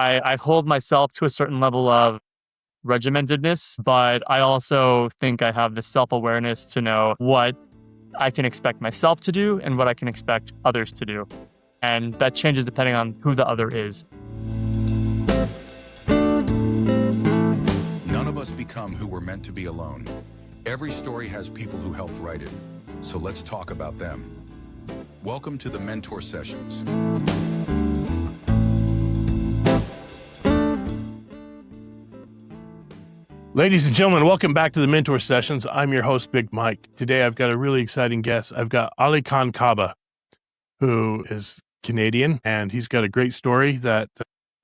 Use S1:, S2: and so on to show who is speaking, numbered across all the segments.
S1: I hold myself to a certain level of regimentedness, but I also think I have the self-awareness to know what I can expect myself to do and what I can expect others to do. And that changes depending on who the other is.
S2: None of us become who we're meant to be alone. Every story has people who helped write it, so let's talk about them. Welcome to the Mentor Sessions.
S3: Ladies and gentlemen, welcome back to the Mentor Sessions. I'm your host, Big Mike. Today, I've got a really exciting guest. I've got Alykhan Kaba, who is Canadian, and he's got a great story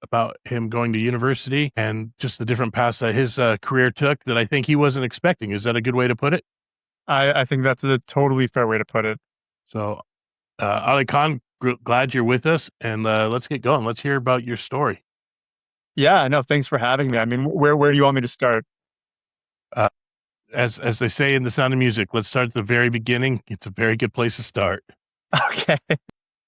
S3: about him going to university and just the different paths that his career took that I think he wasn't expecting. Is that a good way to put it?
S1: I think that's a totally fair way to put it.
S3: So, Alykhan, glad you're with us, and let's get going. Let's hear about your story.
S1: Yeah, no, thanks for having me. I mean, where do you want me to start?
S3: As they say in The Sound of Music, let's start at the very beginning. It's a very good place to start.
S1: Okay.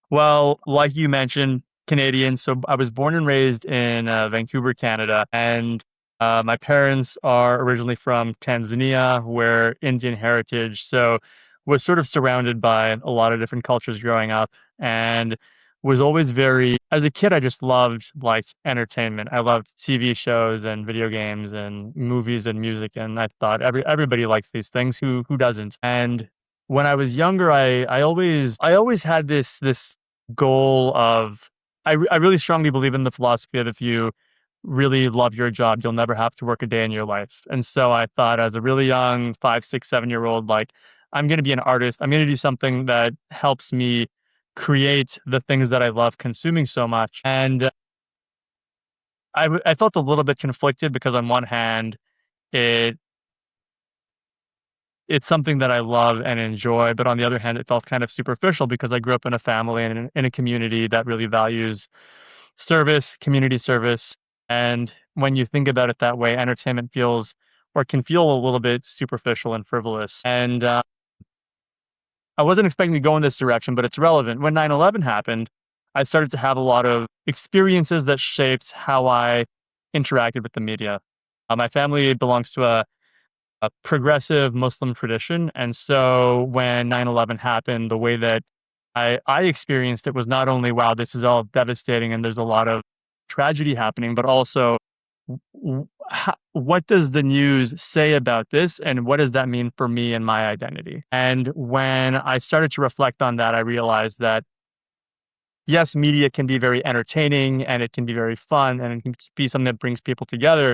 S1: Well, like you mentioned, Canadian. So I was born and raised in Vancouver, Canada, and my parents are originally from Tanzania, where Indian heritage. So was sort of surrounded by a lot of different cultures growing up, and was always as a kid, I just loved like entertainment. I loved TV shows and video games and movies and music, and I thought everybody likes these things. Who doesn't? And when I was younger, I always had this goal of I really strongly believe in the philosophy of if you really love your job, you'll never have to work a day in your life. And so I thought as a really young 5, 6, 7 year old, like I'm going to be an artist. I'm going to do something that helps me create the things that I love consuming so much. And I felt a little bit conflicted because on one hand, it it's something that I love and enjoy, but on the other hand, it felt kind of superficial because I grew up in a family and in a community that really values service, community service. And when you think about it that way, entertainment feels or can feel a little bit superficial and frivolous. And I wasn't expecting to go in this direction, but it's relevant. When 9/11 happened, I started to have a lot of experiences that shaped how I interacted with the media. My family belongs to a progressive Muslim tradition. And so when 9/11 happened, the way that I experienced it was not only, wow, this is all devastating and there's a lot of tragedy happening, but also what does the news say about this and what does that mean for me and my identity? And when I started to reflect on that, I realized that yes, media can be very entertaining and it can be very fun and it can be something that brings people together.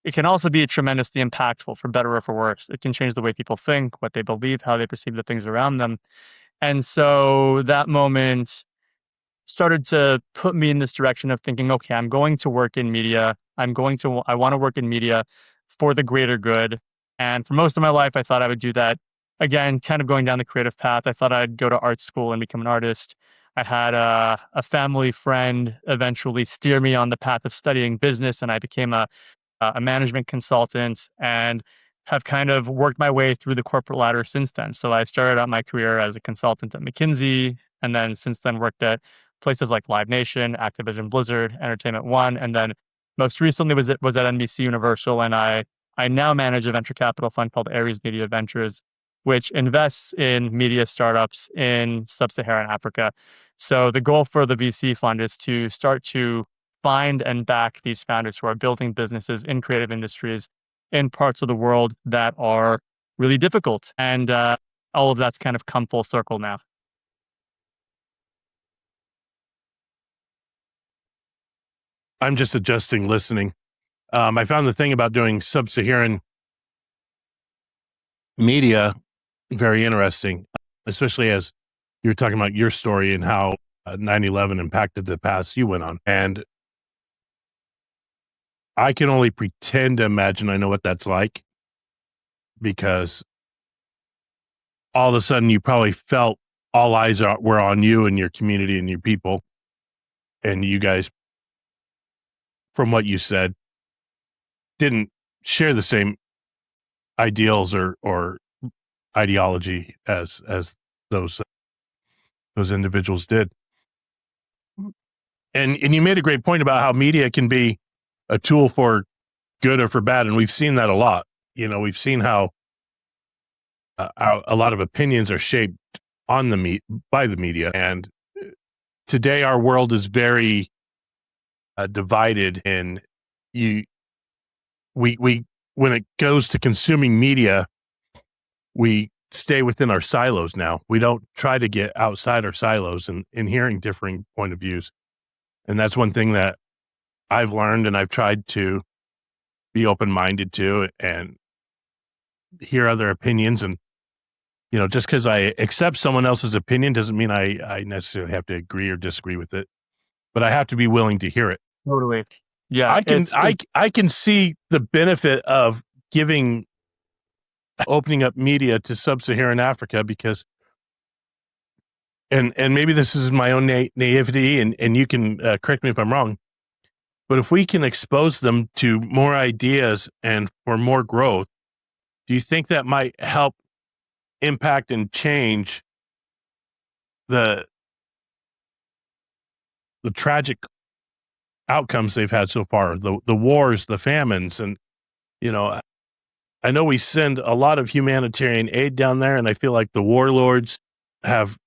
S1: It can also be tremendously impactful for better or for worse. It can change the way people think, what they believe, how they perceive the things around them. And so that moment started to put me in this direction of thinking, okay, I'm going to work in media. I want to work in media for the greater good. And for most of my life, I thought I would do that. Again, kind of going down the creative path. I thought I'd go to art school and become an artist. I had a family friend eventually steer me on the path of studying business, and I became a management consultant and have kind of worked my way through the corporate ladder since then. So I started out my career as a consultant at McKinsey, and then since then worked at places like Live Nation, Activision Blizzard, Entertainment One, and then most recently was at NBC Universal, and I now manage a venture capital fund called Ares Media Ventures, which invests in media startups in sub-Saharan Africa. So the goal for the VC fund is to start to find and back these founders who are building businesses in creative industries in parts of the world that are really difficult. And all of that's kind of come full circle now.
S3: I'm just adjusting listening. I found the thing about doing sub-Saharan media very interesting, especially as you were talking about your story and how 9/11 impacted the paths you went on. And I can only pretend to imagine I know what that's like, because all of a sudden you probably felt all eyes were on you and your community and your people. And you guys, from what you said, didn't share the same ideals or ideology as those individuals did. And you made a great point about how media can be a tool for good or for bad, and we've seen that a lot. We've seen how a lot of opinions are shaped on by the media, and today our world is very divided. And you, we when it goes to consuming media, we stay within our silos now. We don't try to get outside our silos and hearing differing point of views. And that's one thing that I've learned, and I've tried to be open-minded to and hear other opinions. And, just because I accept someone else's opinion doesn't mean I necessarily have to agree or disagree with it, but I have to be willing to hear it.
S1: Totally. Yeah,
S3: I can see the benefit of opening up media to sub-Saharan Africa because, and maybe this is my own naivety, and you can correct me if I'm wrong, but if we can expose them to more ideas and for more growth, do you think that might help impact and change the tragic outcomes they've had so far, the wars, the famines? And I know we send a lot of humanitarian aid down there, and I feel like the warlords have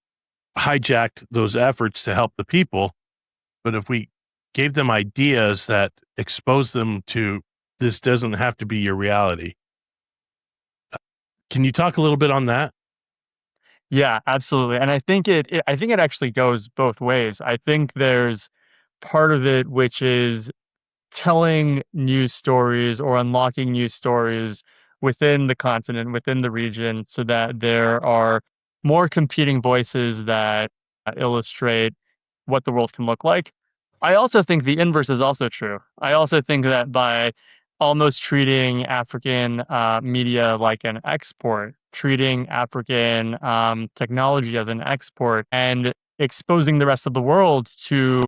S3: hijacked those efforts to help the people. But if we gave them ideas that expose them to, this doesn't have to be your reality. Can you talk a little bit on that?
S1: Yeah, absolutely. And I think I think it actually goes both ways. I think there's part of it which is telling news stories or unlocking news stories within the continent, within the region, so that there are more competing voices that illustrate what the world can look like. I also think the inverse is also true. I also think that by almost treating African media like an export, treating African technology as an export, and exposing the rest of the world to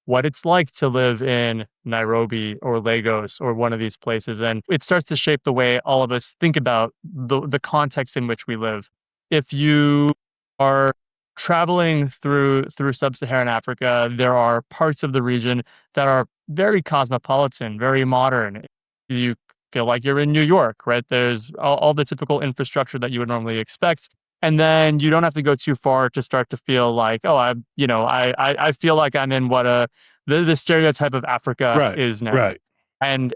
S1: what it's like to live in Nairobi or Lagos or one of these places. And it starts to shape the way all of us think about the context in which we live. If you are traveling through sub-Saharan Africa, there are parts of the region that are very cosmopolitan, very modern. You feel like you're in New York, right? There's all the typical infrastructure that you would normally expect. And then you don't have to go too far to start to feel like, oh, I feel like I'm in what the stereotype of Africa
S3: Right,
S1: is now.
S3: right.
S1: And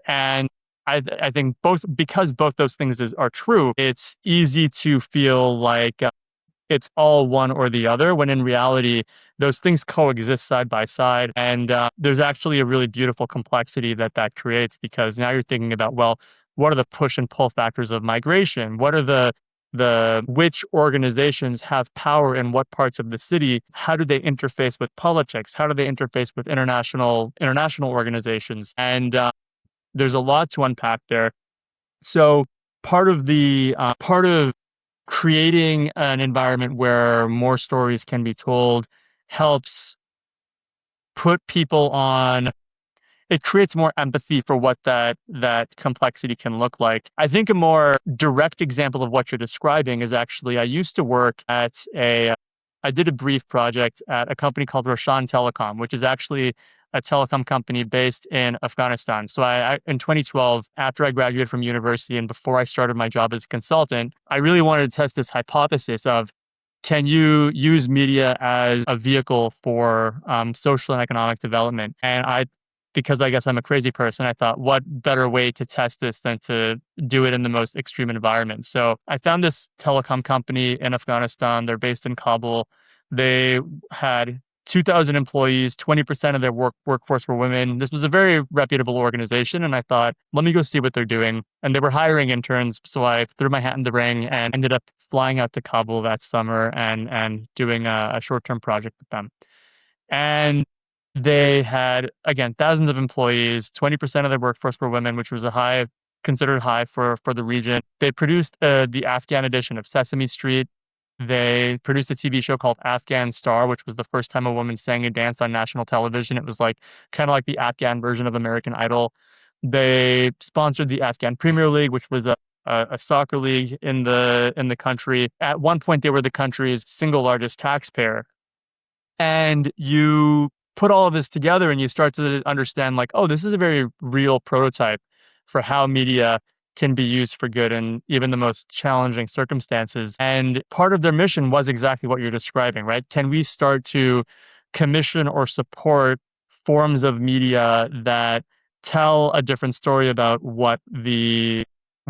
S1: I think because both those things are true, it's easy to feel like it's all one or the other, when in reality, those things coexist side by side. And there's actually a really beautiful complexity that creates, because now you're thinking about, well, what are the push and pull factors of migration? What are which organizations have power in what parts of the city? How do they interface with politics? How do they interface with international organizations? And there's a lot to unpack there. So part of creating an environment where more stories can be told helps put people on. It creates more empathy for what that complexity can look like. I think a more direct example of what you're describing is actually, I used to work I did a brief project at a company called Roshan Telecom, which is actually a telecom company based in Afghanistan. So in 2012, after I graduated from university and before I started my job as a consultant, I really wanted to test this hypothesis of, can you use media as a vehicle for social and economic development? And because I guess I'm a crazy person, I thought, what better way to test this than to do it in the most extreme environment? So I found this telecom company in Afghanistan. They're based in Kabul. They had 2,000 employees, 20% of their workforce were women. This was a very reputable organization, and I thought, let me go see what they're doing. And they were hiring interns, so I threw my hat in the ring and ended up flying out to Kabul that summer and doing a short-term project with them. And they had, again, thousands of employees, 20% of their workforce were women, which was considered high for the region. They produced the Afghan edition of Sesame Street. They produced a TV show called Afghan Star, which was the first time a woman sang and danced on national television. It was like kind of like the Afghan version of American Idol. They sponsored the Afghan Premier League, which was a soccer league in the country. At one point, they were the country's single largest taxpayer. And put all of this together and you start to understand like, oh, this is a very real prototype for how media can be used for good in even the most challenging circumstances. And part of their mission was exactly what you're describing, right? Can we start to commission or support forms of media that tell a different story about what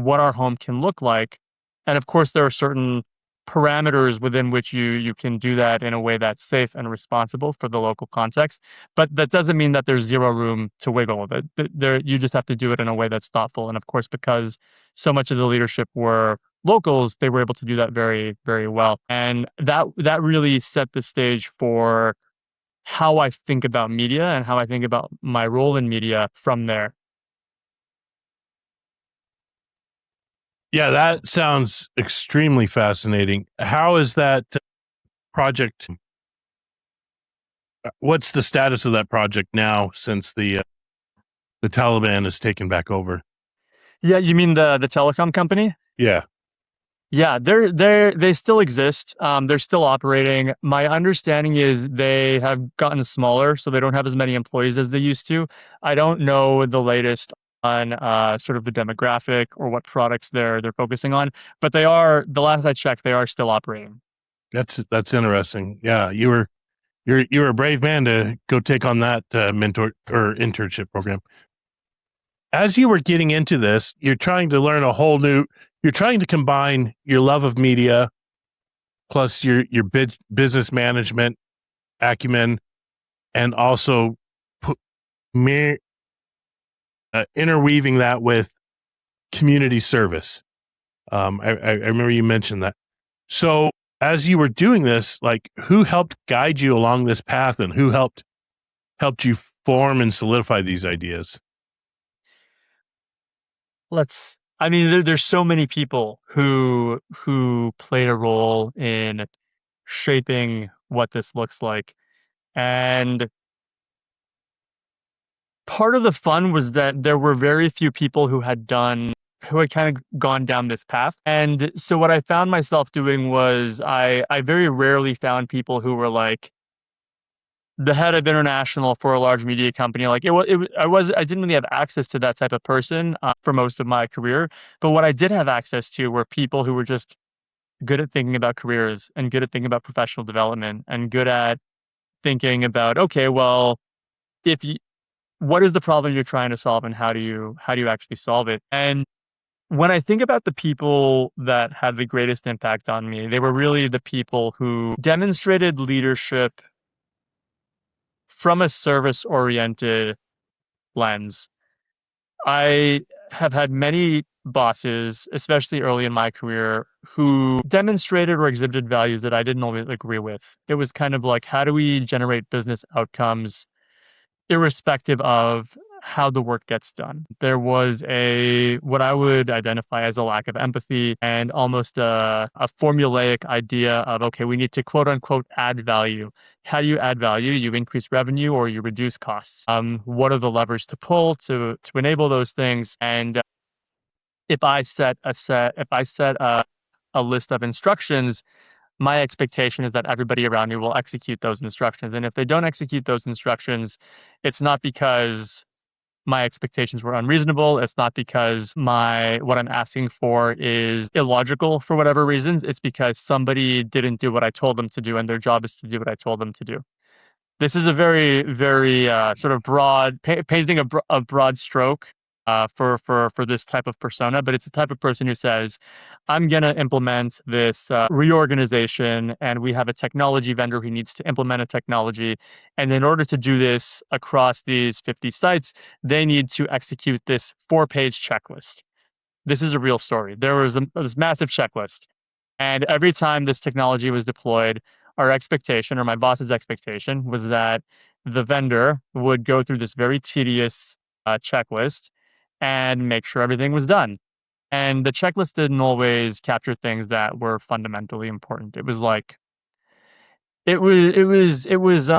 S1: our home can look like? And of course, there are certain parameters within which you can do that in a way that's safe and responsible for the local context. But that doesn't mean that there's zero room to wiggle. There, you just have to do it in a way that's thoughtful. And of course, because so much of the leadership were locals, they were able to do that very, very well. And that really set the stage for how I think about media and how I think about my role in media from there.
S3: Yeah, that sounds extremely fascinating. How is that project? What's the status of that project now since the Taliban has taken back over?
S1: Yeah, you mean the telecom company?
S3: Yeah,
S1: Yeah, they still exist. They're still operating. My understanding is they have gotten smaller, so they don't have as many employees as they used to. I don't know the latest on sort of the demographic or what products they're focusing on, but they are, the last I checked, they are still operating.
S3: that's interesting. Yeah, you're a brave man to go take on that mentor or internship program. As you were getting into this, you're trying to learn a whole new. You're trying to combine your love of media plus your business management acumen, and also put, interweaving that with community service. I remember you mentioned that. So as you were doing this, like who helped guide you along this path, and who helped you form and solidify these ideas?
S1: I mean, there's so many people who played a role in shaping what this looks like. And part of the fun was that there were very few people who had kind of gone down this path. And so what I found myself doing was I very rarely found people who were like the head of international for a large media company. Like I didn't really have access to that type of person for most of my career. But what I did have access to were people who were just good at thinking about careers and good at thinking about professional development and good at thinking about, okay, well, if you, what is the problem you're trying to solve and how do you actually solve it? And when I think about the people that had the greatest impact on me, they were really the people who demonstrated leadership from a service oriented lens. I have had many bosses, especially early in my career, who demonstrated or exhibited values that I didn't always agree with. It was kind of like, how do we generate business outcomes irrespective of how the work gets done? There was what I would identify as a lack of empathy and almost a formulaic idea of, okay, we need to quote unquote add value. How do you add value? You increase revenue or you reduce costs. What are the levers to pull to enable those things? And if I set a list of instructions, my expectation is that everybody around me will execute those instructions. And if they don't execute those instructions, it's not because my expectations were unreasonable. It's not because what I'm asking for is illogical for whatever reasons. It's because somebody didn't do what I told them to do, and their job is to do what I told them to do. This is a very, very sort of painting a broad stroke for this type of persona, but it's the type of person who says, I'm going to implement this reorganization, and we have a technology vendor who needs to implement a technology. And in order to do this across these 50 sites, they need to execute this 4-page checklist. This is a real story. There was this massive checklist. And every time this technology was deployed, our expectation, or my boss's expectation, was that the vendor would go through this very tedious checklist and make sure everything was done. And the checklist didn't always capture things that were fundamentally important. It was like it was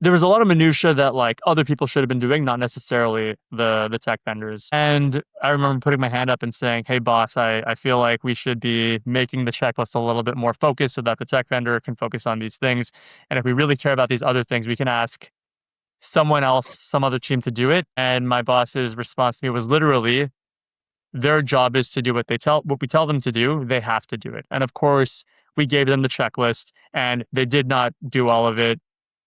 S1: there was a lot of minutia that like other people should have been doing, not necessarily the tech vendors. And I remember putting my hand up and saying, "Hey, boss, I feel like we should be making the checklist a little bit more focused so that the tech vendor can focus on these things. And if we really care about these other things, we can ask someone else, some other team to do it." And my boss's response to me was literally, their job is to do what we tell them to do. They have to do it. And of course, we gave them the checklist, and they did not do all of it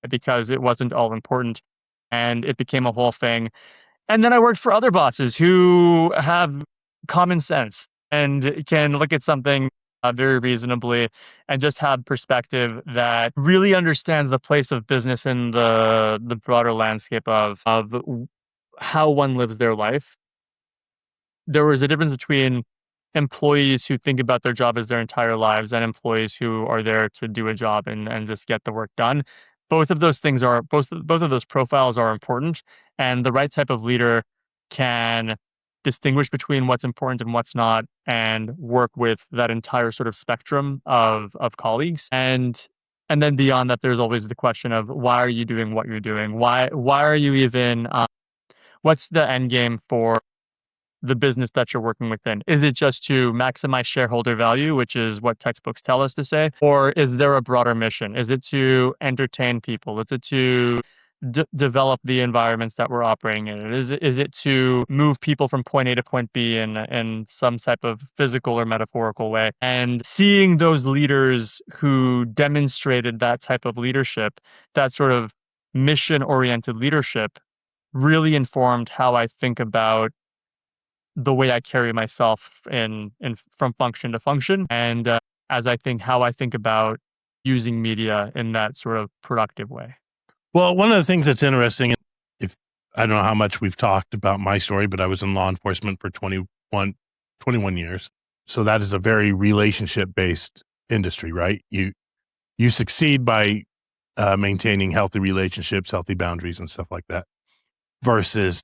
S1: because it wasn't all important, and it became a whole thing. And then I worked for other bosses who have common sense and can look at something very reasonably and just have perspective that really understands the place of business in the broader landscape of how one lives their life. There was a difference between employees who think about their job as their entire lives and employees who are there to do a job and just get the work done. Both of those things are both of those profiles are important, and the right type of leader can distinguish between what's important and what's not, and work with that entire sort of spectrum of colleagues. And then beyond that, there's always the question of why are you doing what you're doing? Why are you even what's the end game for the business that you're working within? Is it just to maximize shareholder value, which is what textbooks tell us to say? Or is there a broader mission? Is it to entertain people? Is it to develop the environments that we're operating in? Is it to move people from point A to point B in some type of physical or metaphorical way? And seeing those leaders who demonstrated that type of leadership, that sort of mission-oriented leadership, really informed how I think about the way I carry myself in from function to function, and as I think how I think about using media in that sort of productive way.
S3: Well, one of the things that's interesting, if I don't know how much we've talked about my story, but I was in law enforcement for 21 years. So that is a very relationship based industry, right? You succeed by maintaining healthy relationships, healthy boundaries, and stuff like that, versus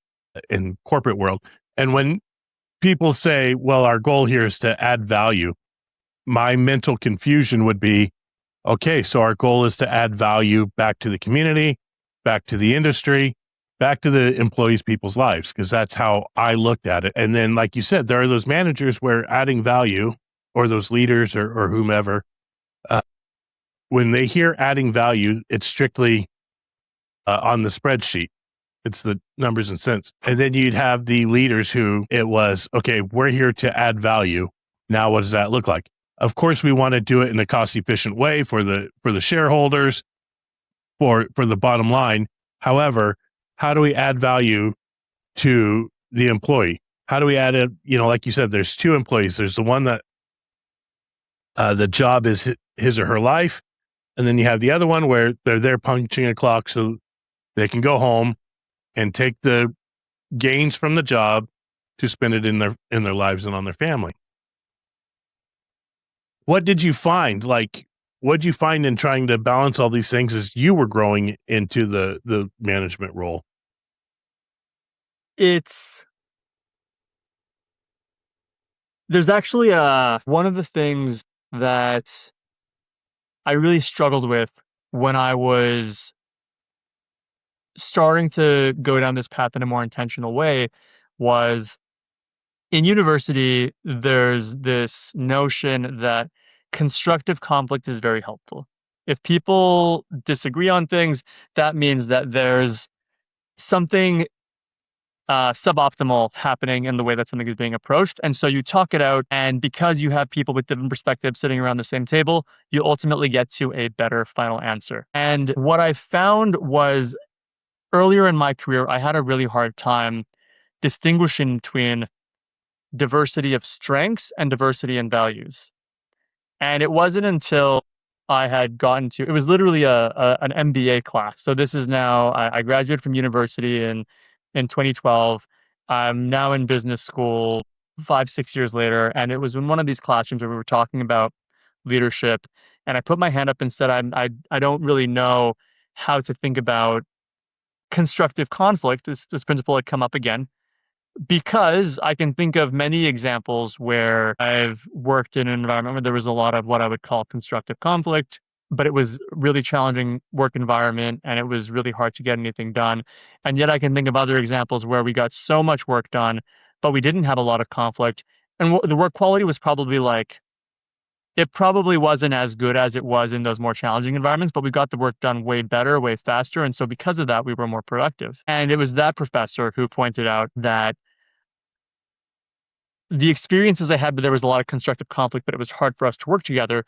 S3: in corporate world. And when people say, well, our goal here is to add value, my mental confusion would be, okay, so our goal is to add value back to the community, back to the industry, back to the employees' people's lives, because that's how I looked at it. And then, like you said, there are those managers where adding value, or those leaders or whomever, when they hear adding value, it's strictly on the spreadsheet. It's the numbers and cents. And then you'd have the leaders who it was, okay, we're here to add value. Now, what does that look like? Of course, we want to do it in a cost efficient way for the shareholders, for the bottom line. However, how do we add value to the employee? How do we add it? Like you said, there's two employees. There's the one that the job is his or her life. And then you have the other one where they're there punching a clock so they can go home and take the gains from the job to spend it in their lives and on their family. What did you find? What did you find in trying to balance all these things as you were growing into the management role?
S1: There's actually one of the things that I really struggled with when I was starting to go down this path in a more intentional way was in university, there's this notion that constructive conflict is very helpful. If people disagree on things, that means that there's something suboptimal happening in the way that something is being approached. And so you talk it out. And because you have people with different perspectives sitting around the same table, you ultimately get to a better final answer. And what I found was earlier in my career, I had a really hard time distinguishing between diversity of strengths and diversity in values. And it wasn't until I had gotten to, it was literally an MBA class. So this is now, I graduated from university in 2012. I'm now in business school 5-6 years later. And it was in one of these classrooms where we were talking about leadership. And I put my hand up and said, I don't really know how to think about constructive conflict. This principle had come up again, because I can think of many examples where I've worked in an environment where there was a lot of what I would call constructive conflict, but it was a really challenging work environment and it was really hard to get anything done. And yet I can think of other examples where we got so much work done, but we didn't have a lot of conflict. And the work quality was probably like, it probably wasn't as good as it was in those more challenging environments, but we got the work done way better, way faster. And so because of that, we were more productive. And it was that professor who pointed out that the experiences I had, but there was a lot of constructive conflict, but it was hard for us to work together.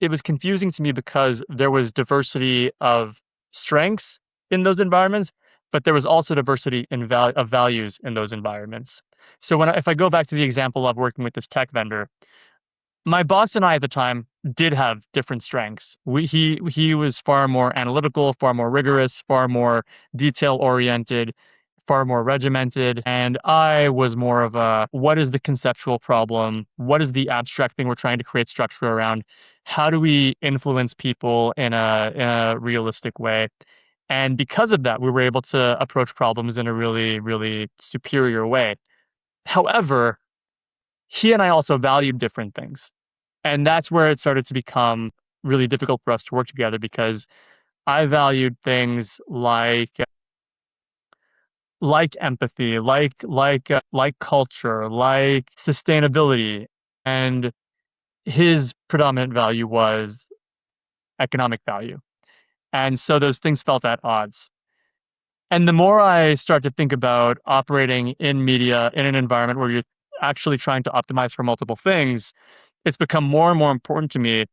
S1: It was confusing to me because there was diversity of strengths in those environments, but there was also diversity of values in those environments. So if I go back to the example of working with this tech vendor, my boss and I at the time did have different strengths. He was far more analytical, far more rigorous, far more detail oriented, far more regimented, and I was more of a what is the conceptual problem? What is the abstract thing we're trying to create structure around? How do we influence people in a realistic way? And because of that, we were able to approach problems in a really, really superior way. However, he and I also valued different things. And that's where it started to become really difficult for us to work together because I valued things like empathy, like culture, like sustainability, and his predominant value was economic value. And so those things felt at odds. And the more I start to think about operating in media in an environment where you're actually trying to optimize for multiple things, it's become more and more important to me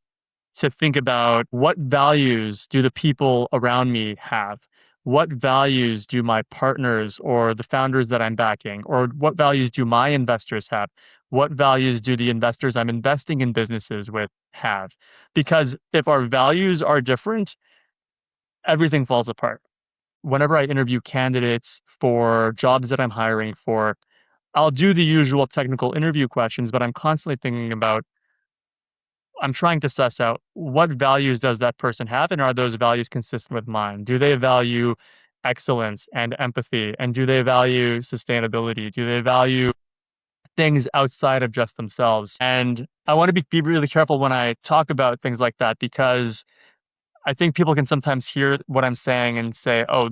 S1: to think about what values do the people around me have? What values do my partners or the founders that I'm backing, or what values do my investors have? What values do the investors I'm investing in businesses with have? Because if our values are different, everything falls apart. Whenever I interview candidates for jobs that I'm hiring for, I'll do the usual technical interview questions, but I'm constantly thinking about I'm trying to suss out what values does that person have, and are those values consistent with mine? Do they value excellence and empathy? And do they value sustainability? Do they value things outside of just themselves? And I want to be really careful when I talk about things like that because I think people can sometimes hear what I'm saying and say, oh,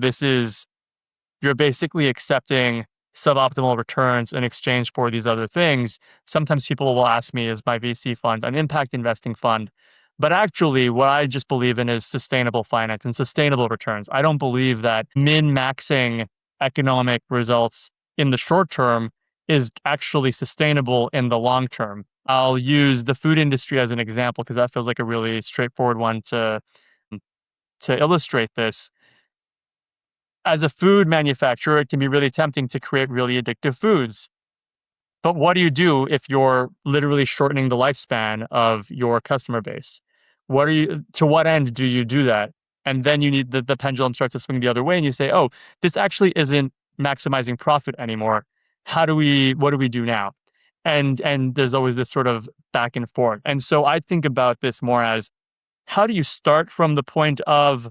S1: you're basically accepting suboptimal returns in exchange for these other things. Sometimes people will ask me, is my VC fund an impact investing fund? But actually, what I just believe in is sustainable finance and sustainable returns. I don't believe that min-maxing economic results in the short term is actually sustainable in the long term. I'll use the food industry as an example because that feels like a really straightforward one to illustrate this. As a food manufacturer, it can be really tempting to create really addictive foods. But what do you do if you're literally shortening the lifespan of your customer base? To what end do you do that? And then you need the pendulum starts to swing the other way and you say, oh, this actually isn't maximizing profit anymore. What do we do now? And there's always this sort of back and forth. And so I think about this more as how do you start from the point of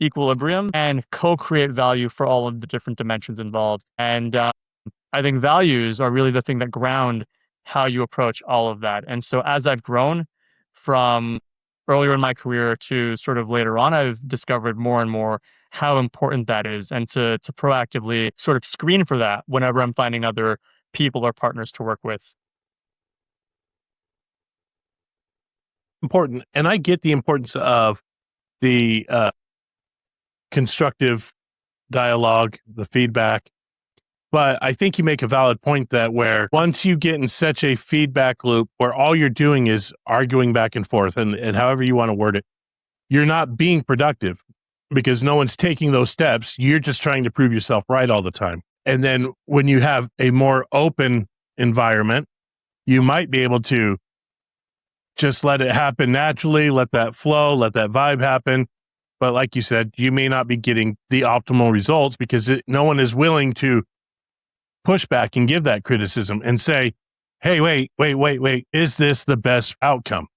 S1: equilibrium and co-create value for all of the different dimensions involved? And I think values are really the thing that ground how you approach all of that. And so as I've grown from earlier in my career to sort of later on, I've discovered more and more how important that is and to proactively sort of screen for that whenever I'm finding other people or partners to work with.
S3: Important. And I get the importance of the constructive dialogue, the feedback. But I think you make a valid point that where once you get in such a feedback loop where all you're doing is arguing back and forth and however you want to word it, you're not being productive because no one's taking those steps. You're just trying to prove yourself right all the time. And then when you have a more open environment, you might be able to just let it happen naturally, let that flow, let that vibe happen. But like you said, you may not be getting the optimal results because no one is willing to push back and give that criticism and say, hey, wait, is this the best outcome?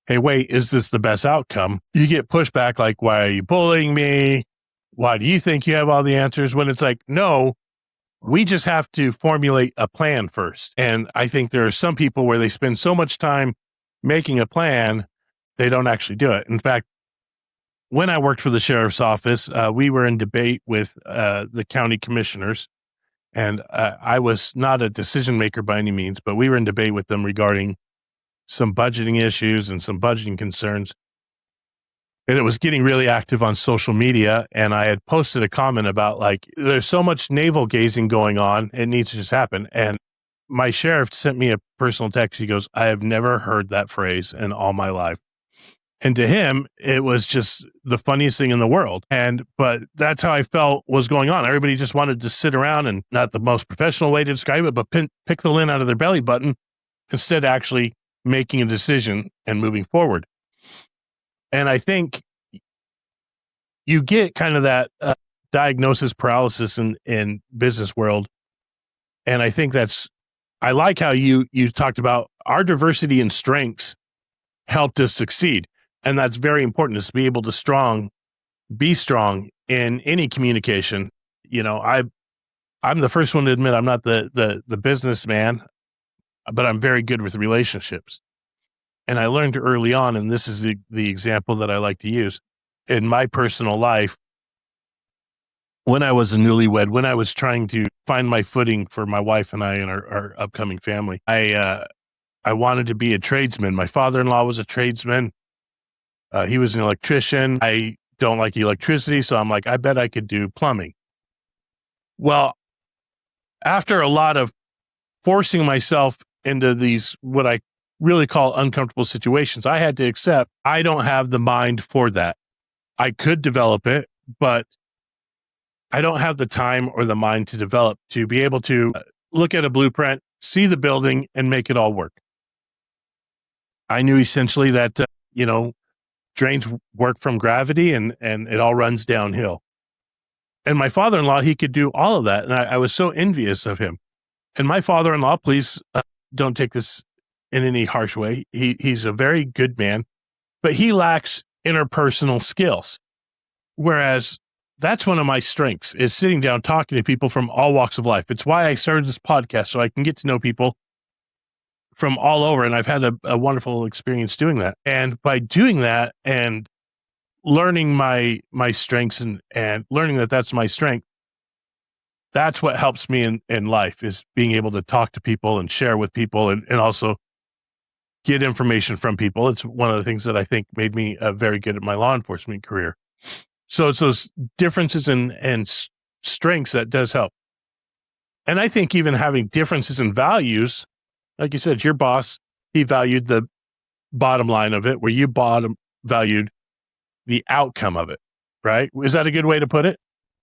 S3: Hey, wait, is this the best outcome? You get pushback like, why are you bullying me? Why do you think you have all the answers? When it's like, no, we just have to formulate a plan first. And I think there are some people where they spend so much time making a plan, they don't actually do it. In fact, when I worked for the sheriff's office, we were in debate with the county commissioners, and I was not a decision maker by any means, but we were in debate with them regarding some budgeting issues and some budgeting concerns. And it was getting really active on social media. And I had posted a comment about, like, there's so much navel gazing going on. It needs to just happen. And my sheriff sent me a personal text. He goes, I have never heard that phrase in all my life. And to him, it was just the funniest thing in the world. But that's how I felt was going on. Everybody just wanted to sit around, and not the most professional way to describe it, but pick the lint out of their belly button instead of actually making a decision and moving forward. And I think you get kind of that diagnosis paralysis in business world. And I think I like how you talked about our diversity and strengths helped us succeed. And that's very important, is to be able to be strong in any communication. You know, I'm the first one to admit I'm not the businessman, but I'm very good with relationships. And I learned early on, and this is the example that I like to use in my personal life. When I was a newlywed, when I was trying to find my footing for my wife and I and our upcoming family, I wanted to be a tradesman. My father-in-law was a tradesman. He was an electrician. I don't like electricity, so I'm like, I bet I could do plumbing. Well, after a lot of forcing myself into these, what I really call uncomfortable situations, I had to accept I don't have the mind for that. I could develop it, but I don't have the time or the mind to be able to look at a blueprint, see the building, and make it all work. I knew essentially that, drains work from gravity and it all runs downhill. And my father-in-law, he could do all of that. And I was so envious of him. And my father-in-law, please don't take this in any harsh way. He's a very good man, but he lacks interpersonal skills. Whereas that's one of my strengths, is sitting down, talking to people from all walks of life. It's why I started this podcast, so I can get to know people from all over. And I've had a wonderful experience doing that. And by doing that and learning my strengths and learning that that's my strength, that's what helps me in life, is being able to talk to people and share with people and also get information from people. It's one of the things that I think made me very good at my law enforcement career. So it's those differences and strengths that does help. And I think even having differences in values, like you said, your boss, he valued the bottom line of it, where you valued the outcome of it, right? Is that a good way to put it?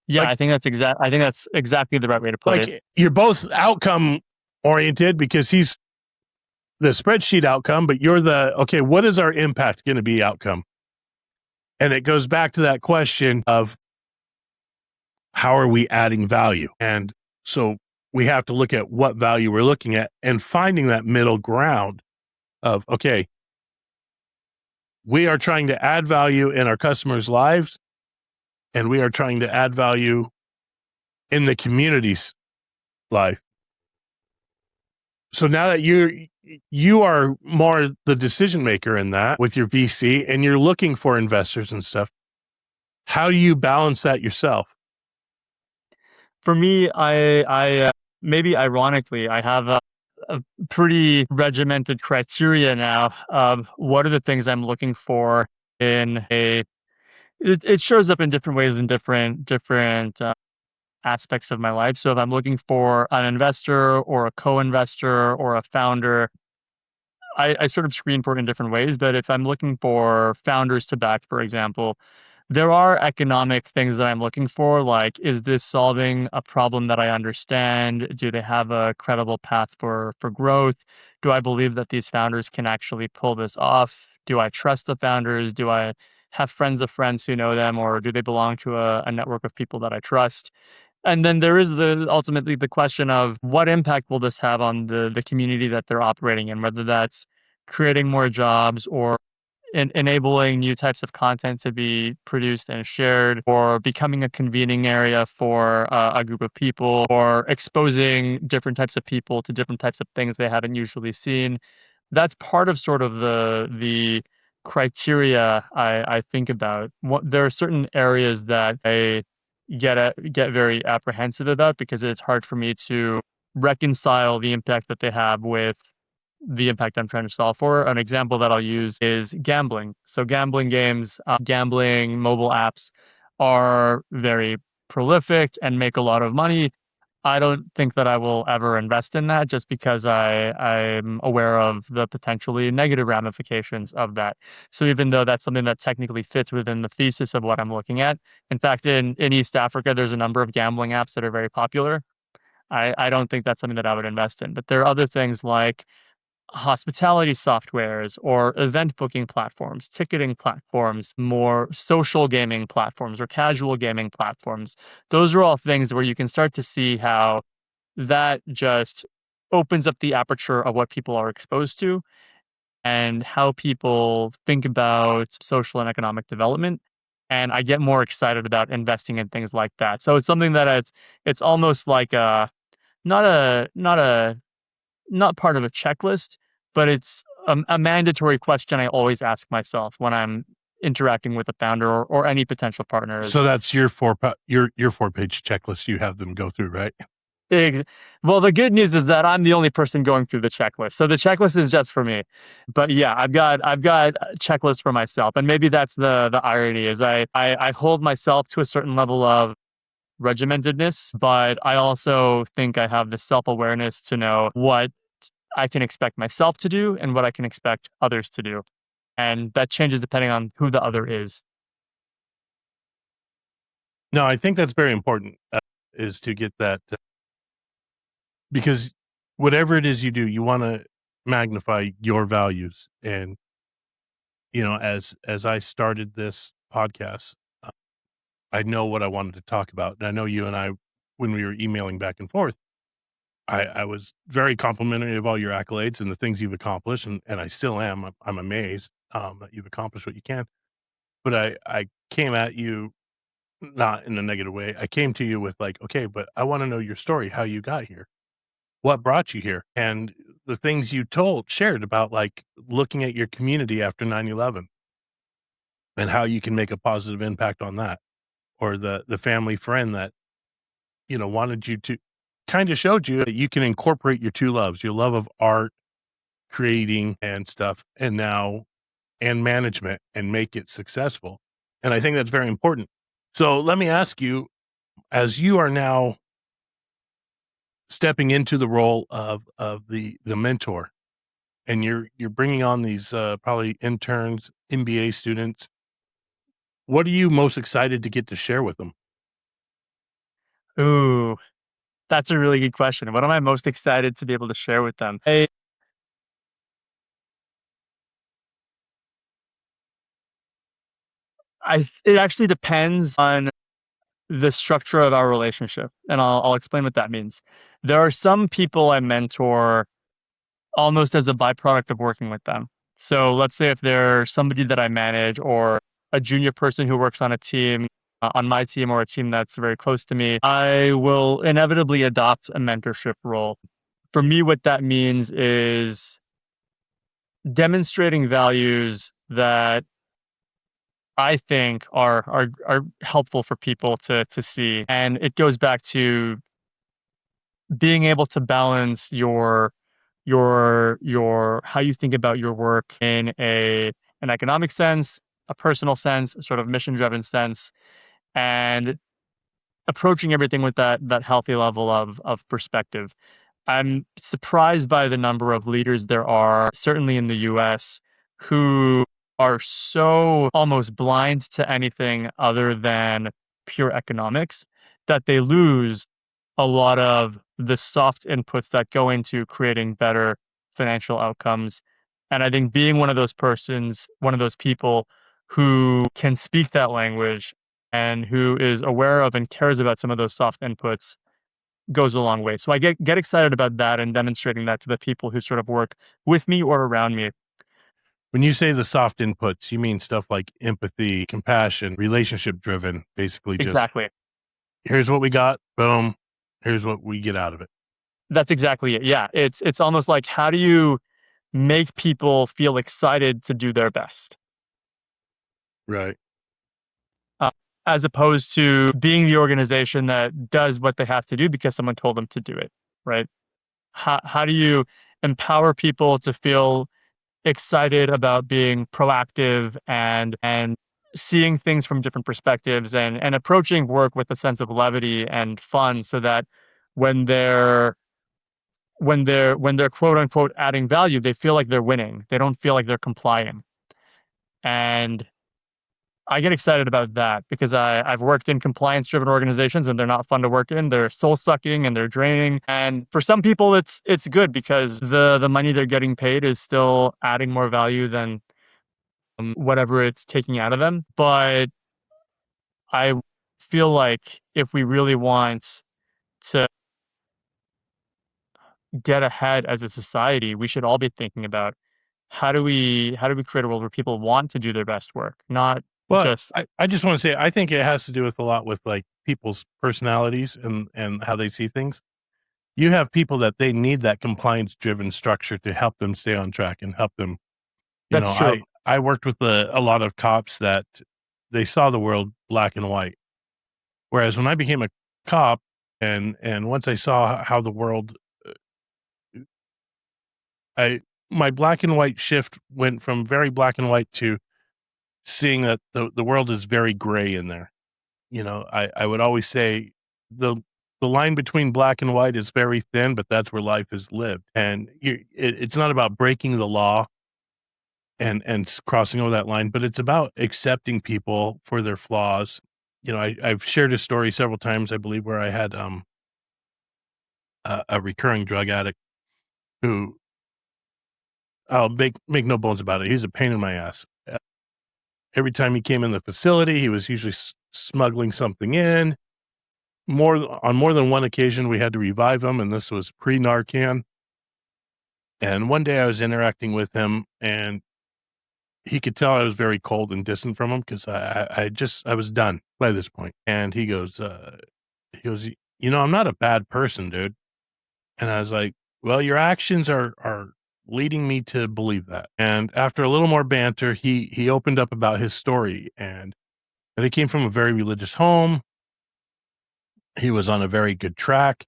S1: Yeah,
S3: Like,
S1: I think that's exactly the right way to put it.
S3: You're both outcome oriented, because he's the spreadsheet outcome, but you're okay, what is our impact going to be outcome? And it goes back to that question of how are we adding value? And so we have to look at what value we're looking at and finding that middle ground of, okay, we are trying to add value in our customers' lives, and we are trying to add value in the community's life. So now that you are more the decision maker in that with your VC, and you're looking for investors and stuff, how do you balance that yourself?
S1: For me, I maybe ironically, I have a pretty regimented criteria now of what are the things I'm looking for in it shows up in different ways in different aspects of my life. So if I'm looking for an investor or a co-investor or a founder, I sort of screen for it in different ways. But if I'm looking for founders to back, for example, there are economic things that I'm looking for, like, is this solving a problem that I understand? Do they have a credible path for growth? Do I believe that these founders can actually pull this off? Do I trust the founders? Do I have friends of friends who know them, or do they belong to a network of people that I trust? And then there is ultimately the question of what impact will this have on the community that they're operating in, whether that's creating more jobs or enabling new types of content to be produced and shared, or becoming a convening area for a group of people, or exposing different types of people to different types of things they haven't usually seen. That's part of sort of the criteria I think about. There are certain areas that I get very apprehensive about because it's hard for me to reconcile the impact that they have with the impact I'm trying to solve for. An example that I'll use is gambling. So gambling games, gambling mobile apps are very prolific and make a lot of money. I don't think that I will ever invest in that just because I'm aware of the potentially negative ramifications of that. So even though that's something that technically fits within the thesis of what I'm looking at, in fact, in East Africa, there's a number of gambling apps that are very popular. I don't think that's something that I would invest in. But there are other things like hospitality softwares or event booking platforms, ticketing platforms, more social gaming platforms or casual gaming platforms. Those are all things where you can start to see how that just opens up the aperture of what people are exposed to and how people think about social and economic development. And I get more excited about investing in things like that. So it's something that it's almost like not a not a not part of a checklist, but it's a mandatory question I always ask myself when I'm interacting with a founder or any potential partners.
S3: So that's your 4-page checklist you have them go through, right?
S1: Well, the good news is that I'm the only person going through the checklist. So the checklist is just for me. But yeah, I've got a checklist for myself. And maybe that's the irony is I hold myself to a certain level of regimentedness, but I also think I have the self-awareness to know what I can expect myself to do and what I can expect others to do. And that changes depending on who the other is.
S3: No, I think that's very important, is to get that, because whatever it is you do, you want to magnify your values. And, as I started this podcast, uh, I know what I wanted to talk about. And I know you and I, when we were emailing back and forth, I was very complimentary of all your accolades and the things you've accomplished. And I still am. I'm amazed that you've accomplished what you can. But I came at you not in a negative way. I came to you with like, okay, but I want to know your story, how you got here, what brought you here, and the things you shared about like looking at your community after 9/11 and how you can make a positive impact on that, or the family friend that, wanted you to kind of showed you that you can incorporate your two loves, your love of art, creating and stuff, and management, and make it successful. And I think that's very important. So let me ask you, as you are now stepping into the role of the mentor, and you're bringing on these probably interns, MBA students, what are you most excited to get to share with them?
S1: Ooh, that's a really good question. What am I most excited to be able to share with them? It actually depends on the structure of our relationship, and I'll explain what that means. There are some people I mentor almost as a byproduct of working with them. So let's say if there's somebody that I manage or a junior person who works on a team, on my team or a team that's very close to me, I will inevitably adopt a mentorship role. For me, what that means is demonstrating values that I think are helpful for people to see. And it goes back to being able to balance your how you think about your work in an economic sense, a personal sense, a sort of mission driven sense, and approaching everything with that healthy level of perspective. I'm surprised by the number of leaders there are, certainly in the US, who are so almost blind to anything other than pure economics that they lose a lot of the soft inputs that go into creating better financial outcomes. And I think being one of those persons, one of those people who can speak that language and who is aware of and cares about some of those soft inputs goes a long way. So I get excited about that and demonstrating that to the people who sort of work with me or around me.
S3: When you say the soft inputs, you mean stuff like empathy, compassion, relationship driven, basically just
S1: Exactly.
S3: here's what we got, boom, here's what we get out of it.
S1: That's exactly it. Yeah. It's almost like how do you make people feel excited to do their best?
S3: Right.
S1: uh, as opposed to being the organization that does what they have to do because someone told them to do it, right? How do you empower people to feel excited about being proactive and seeing things from different perspectives and approaching work with a sense of levity and fun so that when they're quote unquote adding value, they feel like they're winning. They don't feel like they're complying. And I get excited about that because I've worked in compliance driven organizations and they're not fun to work in. They're soul sucking and they're draining. And for some people it's good because the money they're getting paid is still adding more value than whatever it's taking out of them. But I feel like if we really want to get ahead as a society, we should all be thinking about how do we create a world where people want to do their best work, not
S3: Well,
S1: just
S3: I just want to say, I think it has to do with a lot with like people's personalities and how they see things. You have people that they need that compliance driven structure to help them stay on track and help them.
S1: that's true.
S3: I worked with a lot of cops that they saw the world black and white. Whereas when I became a cop and once I saw how the world, I my black and white shift went from very black and white to seeing that the world is very gray in there. I would always say the the line between black and white is very thin, but that's where life is lived. And it's not about breaking the law and crossing over that line, but it's about accepting people for their flaws. I've shared a story several times, I believe, where I had a recurring drug addict who, I'll make no bones about it, he's a pain in my ass. Every time he came in the facility, he was usually smuggling something in. On more than one occasion, we had to revive him, and this was pre-Narcan. And one day I was interacting with him, and he could tell I was very cold and distant from him because I was done by this point. And he goes, I'm not a bad person, dude. And I was like, well, your actions are leading me to believe that. And after a little more banter, he opened up about his story and that he came from a very religious home. He was on a very good track.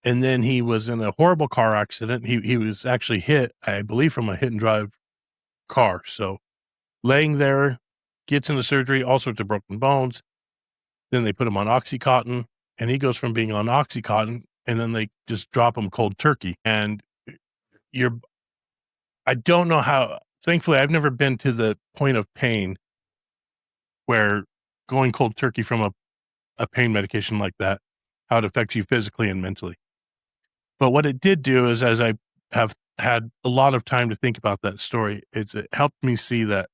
S3: And then he was in a horrible car accident. He was actually hit, I believe, from a hit and drive car. So laying there, gets into surgery, all sorts of broken bones. Then they put him on Oxycontin, and he goes from being on Oxycontin, and then they just drop him cold turkey. And you're, I don't know how, thankfully, I've never been to the point of pain where going cold turkey from a pain medication like that, how it affects you physically and mentally. But what it did do is, as I have had a lot of time to think about that story, it helped me see that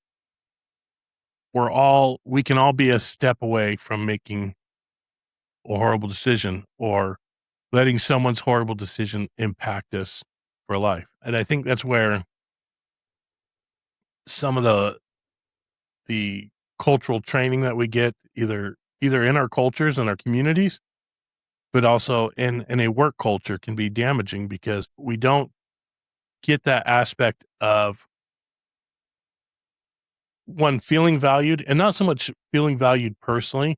S3: we can all be a step away from making a horrible decision or letting someone's horrible decision impact us for life. And I think that's where some of the cultural training that we get, either in our cultures and our communities, but also in a work culture, can be damaging because we don't get that aspect of one, feeling valued, and not so much feeling valued personally,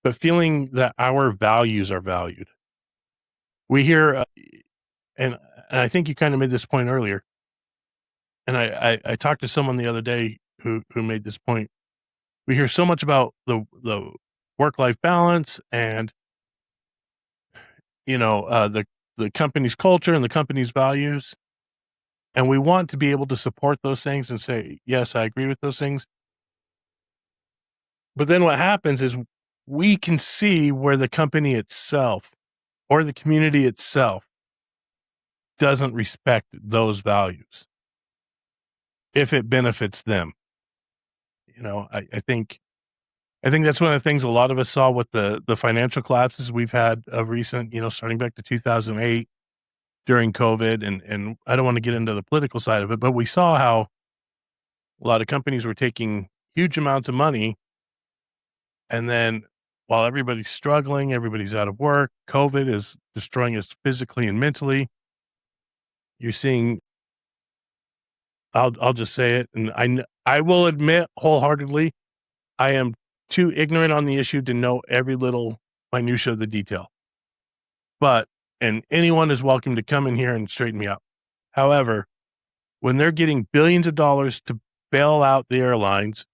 S3: but feeling that our values are valued. We hear, and I think you kind of made this point earlier, and I talked to someone the other day who made this point. We hear so much about the work life balance and the company's culture and the company's values, and we want to be able to support those things and say, yes, I agree with those things. But then what happens is we can see where the company itself or the community itself doesn't respect those values if it benefits them. I think that's one of the things a lot of us saw with the financial collapses we've had of recent, starting back to 2008 during COVID. And I don't want to get into the political side of it, but we saw how a lot of companies were taking huge amounts of money. And then while everybody's struggling, everybody's out of work, COVID is destroying us physically and mentally. You're seeing, I'll just say it. And I will admit wholeheartedly, I am too ignorant on the issue to know every little minutia of the detail. And anyone is welcome to come in here and straighten me up. However, when they're getting billions of dollars to bail out the airlines,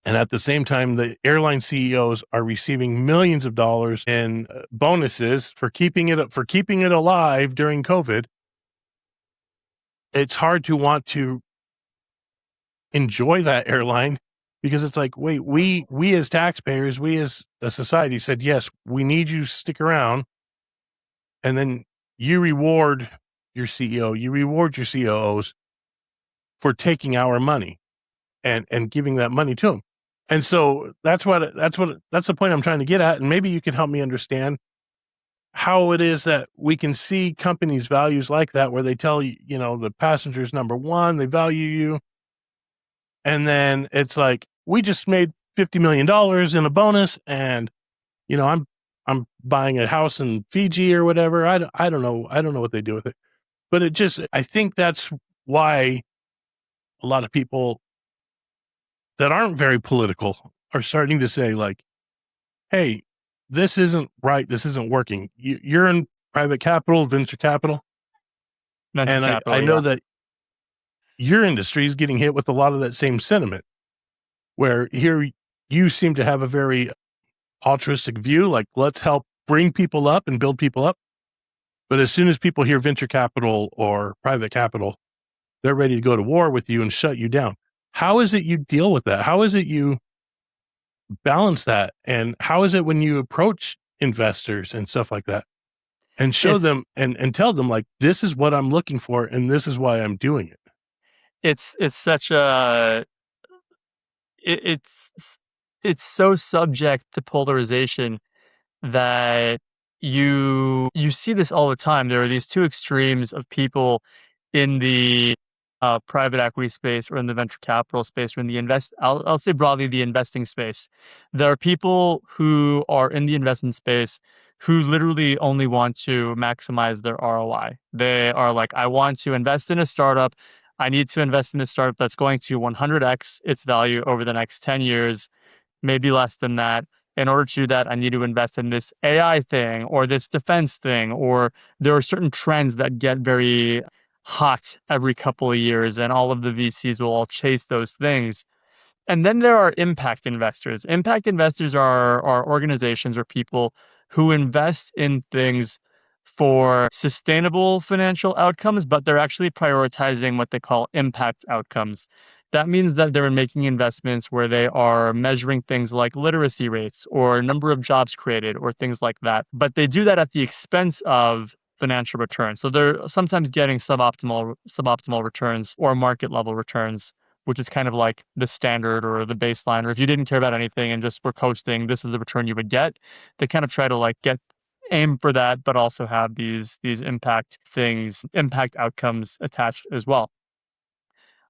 S3: and at the same time, the airline CEOs are receiving millions of dollars in bonuses for keeping it alive during COVID, it's hard to want to enjoy that airline, because it's like, wait, we as taxpayers, we as a society said, yes, we need you to stick around. And then you reward your CEO, you reward your COOs for taking our money and giving that money to them. And so that's the point I'm trying to get at. And maybe you can help me understand how it is that we can see companies' values like that, where they tell you, the passenger's number one, they value you. And then it's like, we just made $50 million in a bonus, and I'm buying a house in Fiji or whatever. I don't know. I don't know what they do with it, but I think that's why a lot of people that aren't very political are starting to say, like, hey, this isn't right. This isn't working. You're in private capital, venture capital.
S1: Venture
S3: And
S1: capital,
S3: I know
S1: yeah.
S3: that your industry is getting hit with a lot of that same sentiment, where here you seem to have a very altruistic view, like, let's help bring people up and build people up. But as soon as people hear venture capital or private capital, they're ready to go to war with you and shut you down. How is it you deal with that? How is it you balance that? And how is it when you approach investors and stuff like that and show
S1: It's
S3: them and tell them, like, this is what I'm looking for and this is why I'm doing it?
S1: it's such a it, it's so subject to polarization that you see this all the time. There are these two extremes of people in the private equity space, or in the venture capital space, or in the I'll say broadly, the investing space. There are people who are in the investment space who literally only want to maximize their ROI. They are like, I want to invest in a startup. I need to invest in a startup that's going to 100x its value over the next 10 years, maybe less than that. In order to do that, I need to invest in this AI thing or this defense thing, or there are certain trends that get very hot every couple of years, and all of the VCs will all chase those things. And then there are impact investors. Impact investors are organizations or people who invest in things for sustainable financial outcomes, but they're actually prioritizing what they call impact outcomes. That means that they're making investments where they are measuring things like literacy rates or number of jobs created or things like that. But they do that at the expense of financial returns. So they're sometimes getting suboptimal returns or market level returns, which is kind of like the standard or the baseline. Or if you didn't care about anything and just were coasting, this is the return you would get. They kind of try to like aim for that, but also have these impact outcomes attached as well.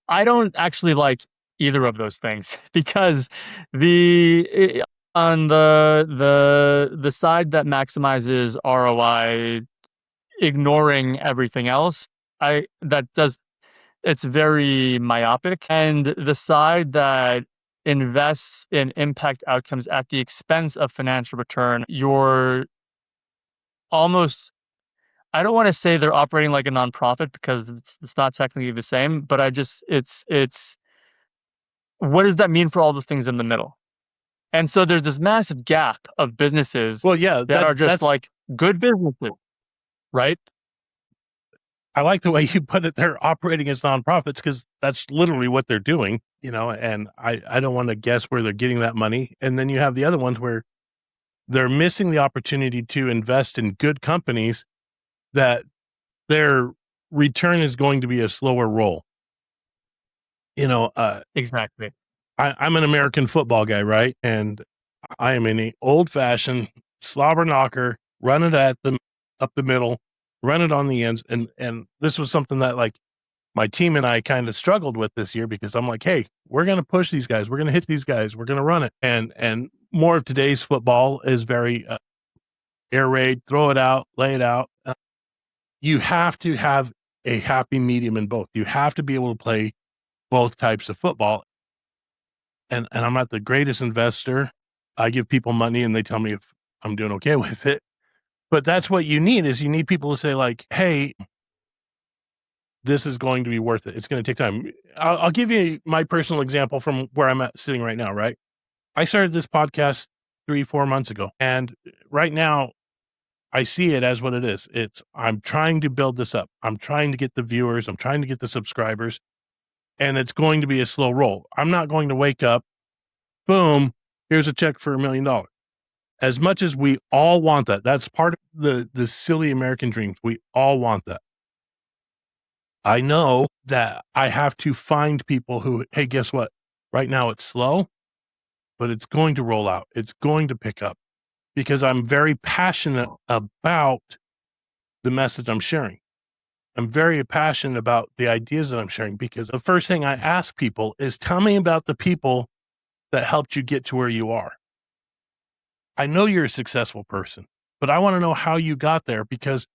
S1: I don't actually like either of those things because the on the side that maximizes ROI, ignoring everything else, I that does it's very myopic. And the side that invests in impact outcomes at the expense of financial return, you're almost, I don't want to say they're operating like a nonprofit because it's not technically the same, but it's what does that mean for all the things in the middle? And so there's this massive gap of businesses
S3: Well, yeah,
S1: that are just
S3: that's
S1: like good businesses, right?
S3: I like the way you put it. They're operating as nonprofits, because that's literally what they're doing, and I don't want to guess where they're getting that money. And then you have the other ones where they're missing the opportunity to invest in good companies that their return is going to be a slower roll.
S1: Exactly.
S3: I'm an American football guy, right? And I am an old fashioned slobber knocker, run it up the middle, run it on the ends. And this was something that, like, my team and I kind of struggled with this year, because I'm like, hey, we're going to push these guys. We're going to hit these guys. We're going to run it. And more of today's football is very air raid, throw it out, lay it out. You have to have a happy medium in both. You have to be able to play both types of football. and I'm not the greatest investor. I give people money and they tell me if I'm doing okay with it. But that's what you need is you need people to say like, hey, this is going to be worth it. It's going to take time. I'll give you my personal example from where I'm at sitting right now, right? I started this podcast 3-4 months ago. And right now I see it as what it is. I'm trying to build this up. I'm trying to get the viewers. I'm trying to get the subscribers. And it's going to be a slow roll. I'm not going to wake up, boom, here's a check for $1 million. As much as we all want that, that's part of the silly American dreams. We all want that. I know that I have to find people who, hey, guess what? Right now it's slow, but it's going to roll out. It's going to pick up because I'm very passionate about the message I'm sharing. I'm very passionate about the ideas that I'm sharing because the first thing I ask people is tell me about the people that helped you get to where you are. I know you're a successful person, but I want to know how you got there because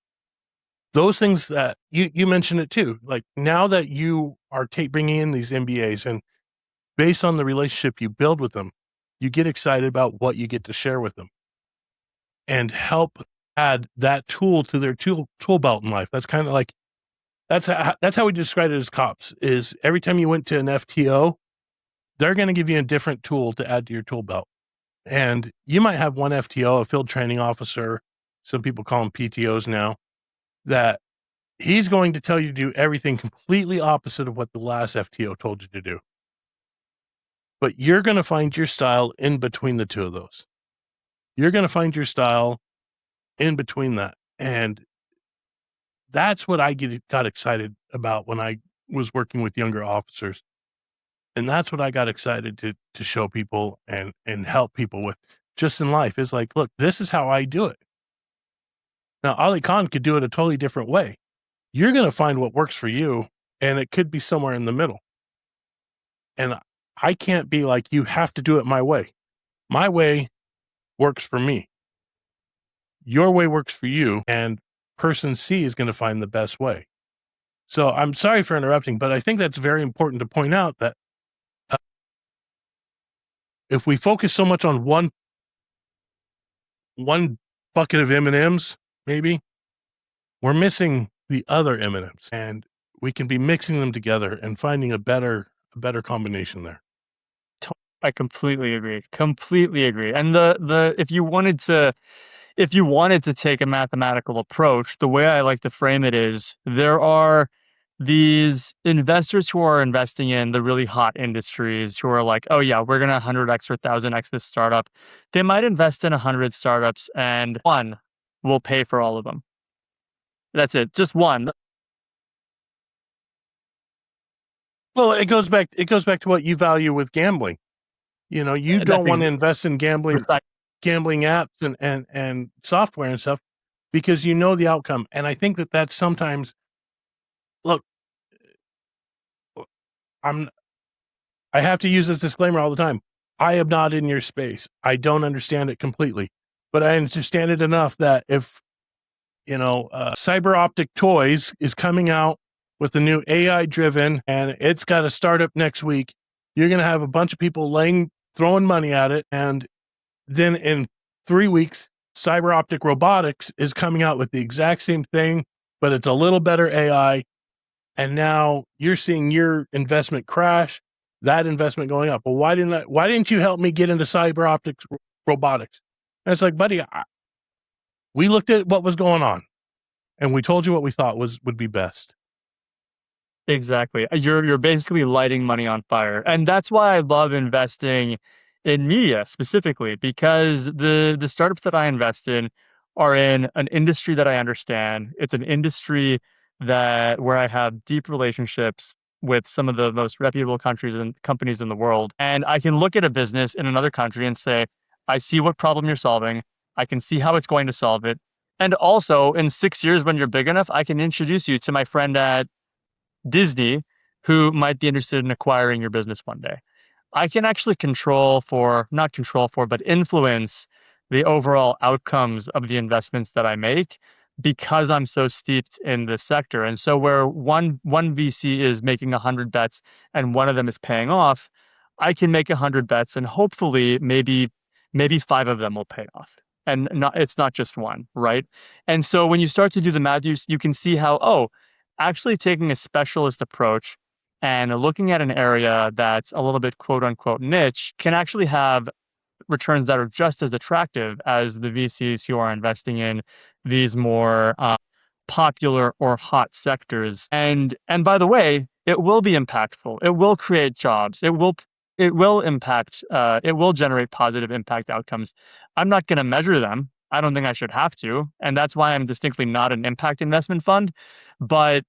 S3: those things that you mentioned it too, like now that you are bringing in these MBAs and based on the relationship you build with them, you get excited about what you get to share with them and help add that tool to their tool belt in life. That's kind of like, that's how we describe it as cops is every time you went to an FTO, they're going to give you a different tool to add to your tool belt. And you might have one FTO, a field training officer, some people call them PTOs now, that he's going to tell you to do everything completely opposite of what the last FTO told you to do. But you're going to find your style in between the two of those. You're going to find your style in between that. And that's what I got excited about when I was working with younger officers. And that's what I got excited to show people and help people with just in life is like, look, this is how I do it. Now, Alykhan could do it a totally different way. You're going to find what works for you, and it could be somewhere in the middle. And I can't be like, you have to do it my way. My way works for me. Your way works for you, and person C is going to find the best way. So I'm sorry for interrupting, but I think that's very important to point out that if we focus so much on one bucket of M&Ms, maybe, we're missing the other M&Ms, and we can be mixing them together and finding a better combination there.
S1: I completely agree. Completely agree. And if you wanted to take a mathematical approach, the way I like to frame it is there are these investors who are investing in the really hot industries who are like, oh yeah, we're gonna 100x or 1000x this startup. They might invest in 100 startups and one will pay for all of them. That's it, just one.
S3: Well, it goes back to what you value with gambling. You know, you don't want to invest in gambling apps and software and stuff because you know the outcome. And I think that that's sometimes, look, I have to use this disclaimer all the time. I am not in your space. I don't understand it completely, but I understand it enough that if, Cyber Optic Toys is coming out with the new AI driven and it's got a startup next week, you're going to have a bunch of people throwing money at it. And then in 3 weeks, Cyber Optic Robotics is coming out with the exact same thing, but it's a little better AI. And now you're seeing your investment crash, that investment going up. Well, why didn't you help me get into cyber optics robotics? And it's like, buddy, we looked at what was going on and we told you what we thought would be best.
S1: Exactly. You're basically lighting money on fire. And that's why I love investing in media specifically, because the startups that I invest in are in an industry that I understand. It's an industry where I have deep relationships with some of the most reputable countries and companies in the world. And I can look at a business in another country and say, I see what problem you're solving. I can see how it's going to solve it. And also, in 6 years, when you're big enough, I can introduce you to my friend at Disney who might be interested in acquiring your business one day. I can actually not control for, but influence the overall outcomes of the investments that I make because I'm so steeped in this sector. And so where one VC is making 100 bets and one of them is paying off, I can make 100 bets and hopefully maybe five of them will pay off. And it's not just one, right? And so when you start to do the math, you can see how, oh, actually taking a specialist approach and looking at an area that's a little bit quote unquote niche can actually have returns that are just as attractive as the VCs who are investing in these more popular or hot sectors. And by the way, it will be impactful. It will create jobs. It will impact. It will generate positive impact outcomes. I'm not going to measure them. I don't think I should have to, and that's why I'm distinctly not an impact investment fund. But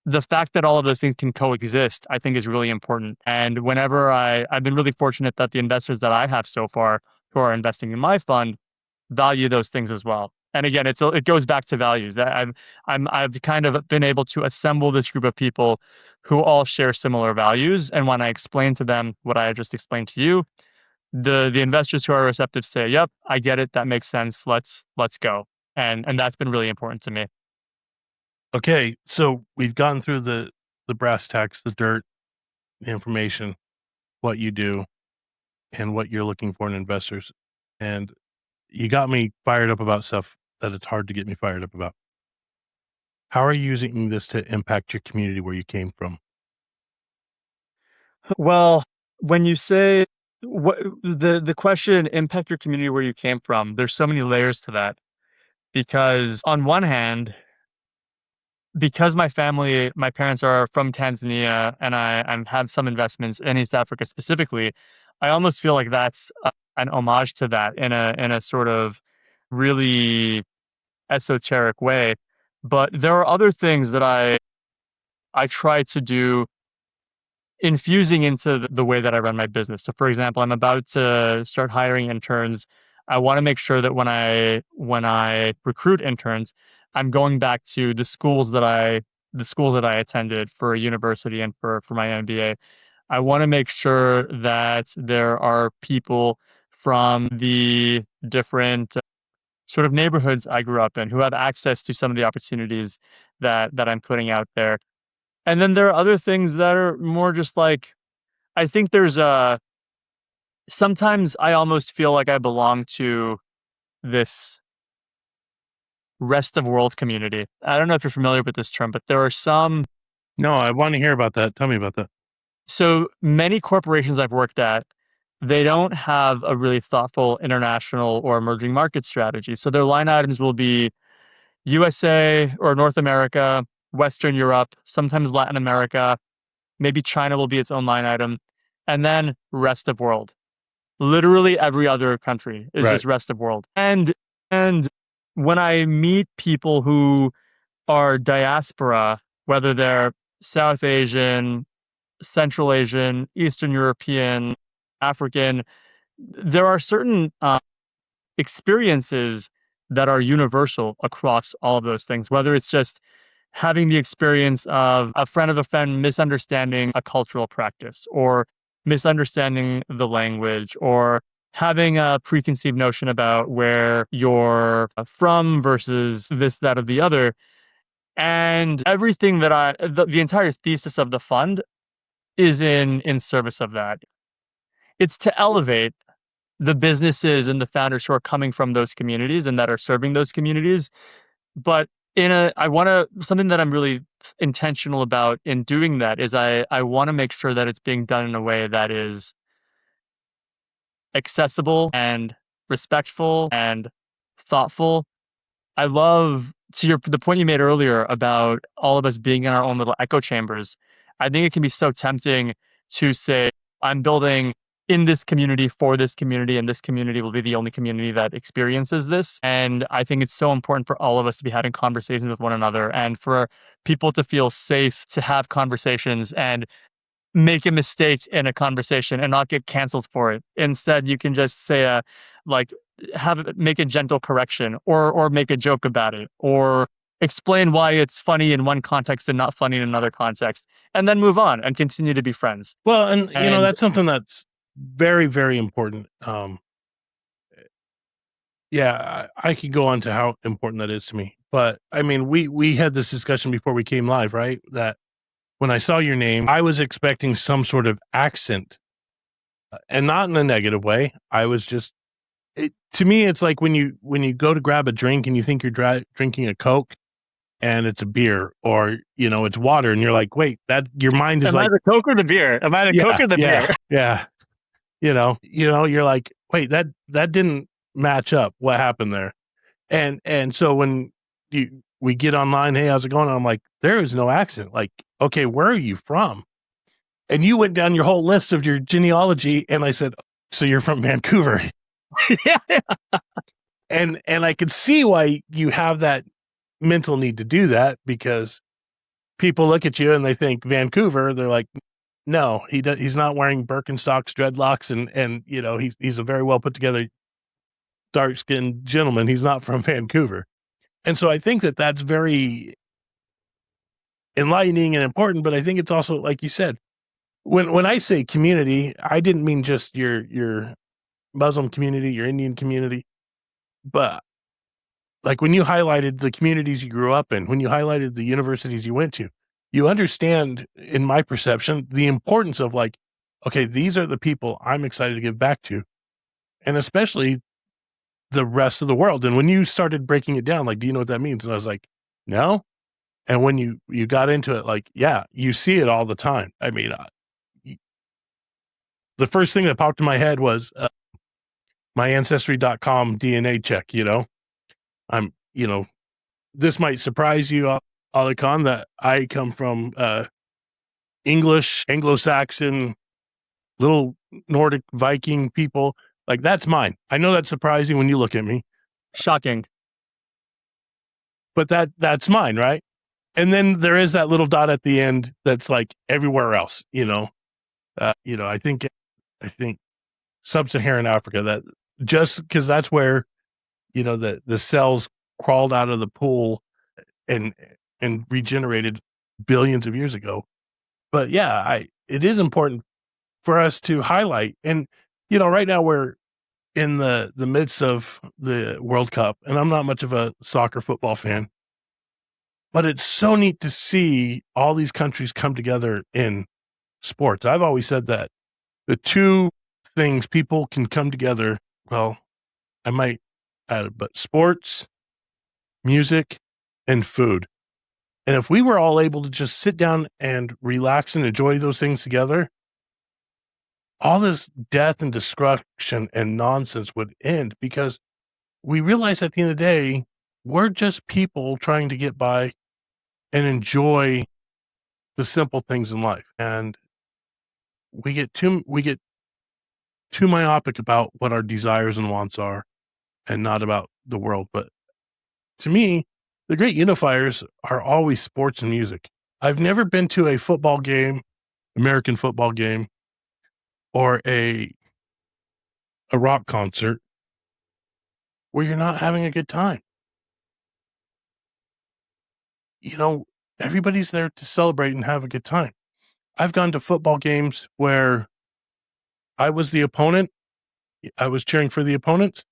S1: the fact that all of those things can coexist, I think, is really important. And whenever I've been really fortunate that the investors that I have so far who are investing in my fund value those things as well. And again, it goes back to values. I've kind of been able to assemble this group of people who all share similar values. And when I explain to them what I just explained to you, the investors who are receptive say, "Yep, I get it. That makes sense. Let's go." And that's been really important to me.
S3: Okay, so we've gone through the brass tacks, the dirt, the information, what you do, and what you're looking for in investors. And you got me fired up about stuff that it's hard to get me fired up about. How are you using this to impact your community where you came from?
S1: Well, when you say what the question impact your community where you came from, there's so many layers to that because on one hand, because my parents are from Tanzania and I have some investments in East Africa specifically, I almost feel like that's an homage to that in a sort of really esoteric way. But there are other things that I try to do infusing into the way that I run my business. So for example, I'm about to start hiring interns. I want to make sure that when I recruit interns, I'm going back to the schools that I attended for a university and for my MBA. I want to make sure that there are people from the different sort of neighborhoods I grew up in who have access to some of the opportunities that I'm putting out there. And then there are other things that are more just like I think there's a sometimes I almost feel like I belong to this rest of world community. I don't know if you're familiar with this term, but there are some
S3: No, I want to hear about that. Tell me about that.
S1: so many corporations I've worked at, they don't have a really thoughtful international or emerging market strategy. So their line items will be USA or North America, Western Europe, sometimes Latin America, maybe China will be its own line item, and then rest of world. Literally every other country is
S3: Right.
S1: just rest of world. And when I meet people who are diaspora, whether they're South Asian, Central Asian, Eastern European, African, there are certain experiences that are universal across all of those things, whether it's just having the experience of a friend misunderstanding a cultural practice or misunderstanding the language or having a preconceived notion about where you're from versus this, that, or the other. And everything that the entire thesis of the fund is in service of that. It's to elevate the businesses and the founders who are coming from those communities and that are serving those communities. But I want to, something that I'm really intentional about in doing that is I want to make sure that it's being done in a way that is accessible and respectful and thoughtful. I love the point you made earlier about all of us being in our own little echo chambers. I think it can be so tempting to say, I'm building in this community for this community, and this community will be the only community that experiences this. And I think it's so important for all of us to be having conversations with one another and for people to feel safe to have conversations and make a mistake in a conversation and not get canceled for it. Instead, you can just say like make a gentle correction or make a joke about it or explain why it's funny in one context and not funny in another context and then move on and continue to be friends.
S3: Well, and
S1: And
S3: that's something that's very, very important. Yeah, I could go on to how important that is to me. But I mean, we had this discussion before we came live, right? That when I saw your name, I was expecting some sort of accent and not in a negative way. I was just to me, it's like when you go to grab a drink and you think you're drinking a Coke and it's a beer, or it's water, and you're like, wait, that your mind is
S1: Am I
S3: like,
S1: the Coke or the beer? Am I the Coke
S3: yeah,
S1: or the
S3: yeah,
S1: beer?
S3: yeah. You're like, wait, that didn't match up. What happened there? And so when we get online, hey, how's it going? And I'm like, there is no accent. Like, okay, where are you from? And you went down your whole list of your genealogy, and I said, so you're from Vancouver.
S1: Yeah.
S3: And I could see why you have that mental need to do that, because people look at you and they think Vancouver. They're like, no, he's not wearing Birkenstocks, dreadlocks, and he's a very well put together, dark skinned gentleman. He's not from Vancouver. And so I think that that's very enlightening and important. But I think it's also, like you said, when I say community, I didn't mean just your Muslim community, your Indian community, but like when you highlighted the communities you grew up in, when you highlighted the universities you went to, you understand, in my perception, the importance of like, okay, these are the people I'm excited to give back to, and especially the rest of the world. And when you started breaking it down, like, do you know what that means? And I was like, no. And when you got into it, like, yeah, you see it all the time. I mean, the first thing that popped in my head was my ancestry.com DNA check. I'm, this might surprise you, Alykhan, that I come from English, Anglo-Saxon, little Nordic Viking people. Like, that's mine. I know that's surprising when you look at me,
S1: Shocking.
S3: but that's mine, right? And then there is that little dot at the end that's like everywhere else. I think sub-Saharan Africa, that just because that's where the cells crawled out of the pool and regenerated billions of years ago. But yeah, it is important for us to highlight. And right now we're in the midst of the World Cup, and I'm not much of a soccer football fan, but it's so neat to see all these countries come together in sports. I've always said that the two things people can come together, well, I might add it, but sports, music, and food. And if we were all able to just sit down and relax and enjoy those things together, all this death and destruction and nonsense would end, because we realize at the end of the day, we're just people trying to get by and enjoy the simple things in life. And we get too myopic about what our desires and wants are, and not about the world. But to me, the great unifiers are always sports and music. I've never been to a football game, American football game, or a rock concert where you're not having a good time. Everybody's there to celebrate and have a good time. I've gone to football games where I was the opponent, I was cheering for the opponents,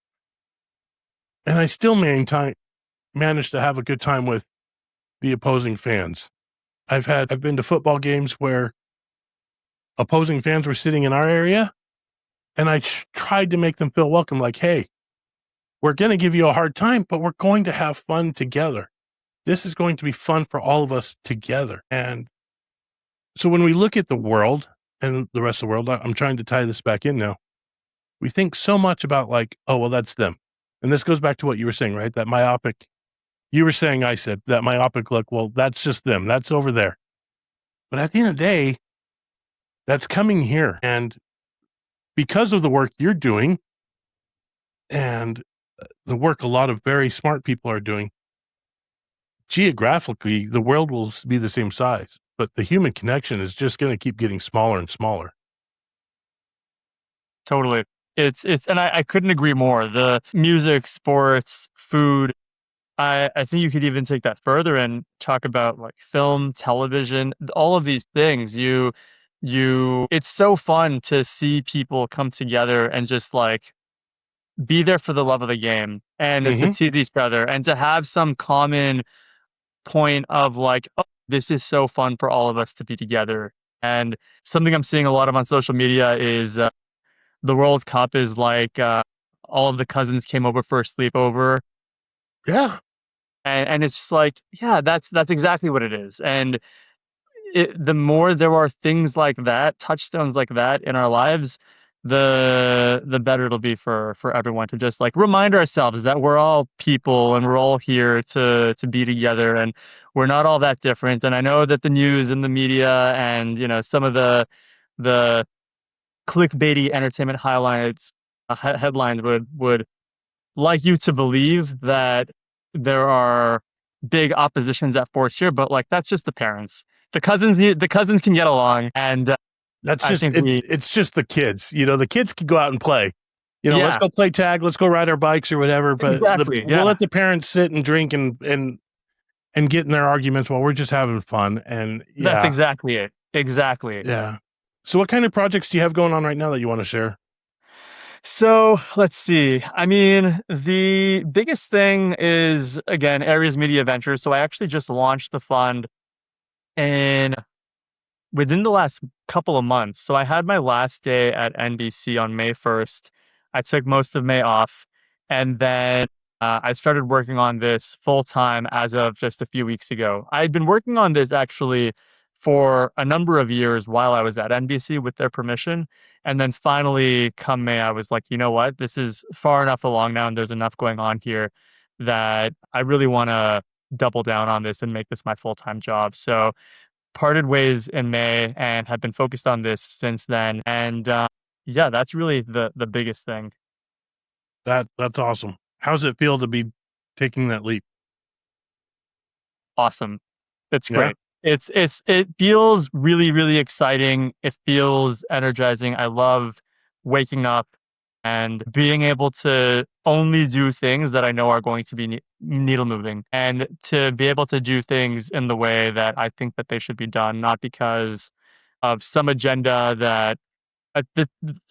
S3: and I still managed to have a good time with the opposing fans. I've been to football games where opposing fans were sitting in our area, and I tried to make them feel welcome, like, hey, we're going to give you a hard time, but we're going to have fun together. This is going to be fun for all of us together. And so when we look at the world and the rest of the world, I'm trying to tie this back in now. We think so much about like, oh, well, that's them. And this goes back to what you were saying, right? That myopic, you were saying, I said, that myopic look, well, that's just them. That's over there. But at the end of the day, that's coming here. And because of the work you're doing and the work a lot of very smart people are doing, geographically, the world will be the same size, but the human connection is just going to keep getting smaller and smaller.
S1: Totally. And I couldn't agree more. The music, sports, food, I think you could even take that further and talk about like film, television, all of these things. It's so fun to see people come together and just like be there for the love of the game and to
S3: Mm-hmm.
S1: tease each other and to have some common point of like, oh, this is so fun for all of us to be together. And something I'm seeing a lot of on social media is the World Cup is like all of the cousins came over for a sleepover,
S3: Yeah.
S1: and it's just like, yeah, that's exactly what it is. And the more there are things like that, touchstones like that in our lives, the better it'll be for everyone to just like remind ourselves that we're all people and we're all here to be together and we're not all that different. And I know that the news and the media and some of the clickbaity entertainment highlights headlines would like you to believe that there are big oppositions at force here, but like that's just the parents. The cousins can get along, and
S3: That's
S1: I
S3: just
S1: think we
S3: it's just the kids. The kids can go out and play. Let's
S1: yeah,
S3: go play tag, let's go ride our bikes or whatever, but
S1: exactly,
S3: we'll
S1: yeah,
S3: let the parents sit and drink and get in their arguments while we're just having fun. And
S1: that's
S3: yeah,
S1: exactly it, exactly.
S3: yeah. So what kind of projects do you have going on right now that you want to share?
S1: So let's see. I mean, the biggest thing is again Aries Media Ventures. So I actually just launched the fund in within the last couple of months. So I had my last day at NBC on May 1st. I took most of May off. And then I started working on this full time as of just a few weeks ago. I had been working on this actually for a number of years while I was at NBC with their permission. And then finally, come May, I was like, you know what? This is far enough along now and there's enough going on here that I really want to double down on this and make this my full time job. So parted ways in May and have been focused on this since then. And yeah, that's really the biggest thing.
S3: That's awesome. How's it feel to be taking that leap?
S1: Awesome. It's
S3: Yeah.
S1: great. It feels really, really exciting. It feels energizing. I love waking up and being able to only do things that I know are going to be needle moving and to be able to do things in the way that I think that they should be done, not because of some agenda that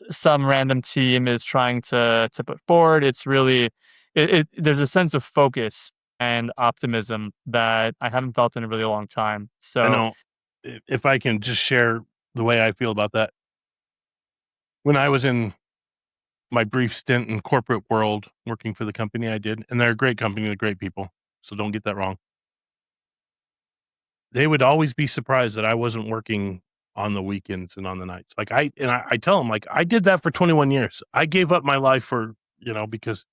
S1: some random team is trying to put forward. It's really there's a sense of focus and optimism that I haven't felt in a really long time.
S3: I
S1: So
S3: know, if I can just share the way I feel about that. When I was in my brief stint in corporate world working for the company I did, and they're a great company, they're great people, so don't get that wrong. They would always be surprised that I wasn't working on the weekends and on the nights. Like I tell them, like, I did that for 21 years. I gave up my life for, because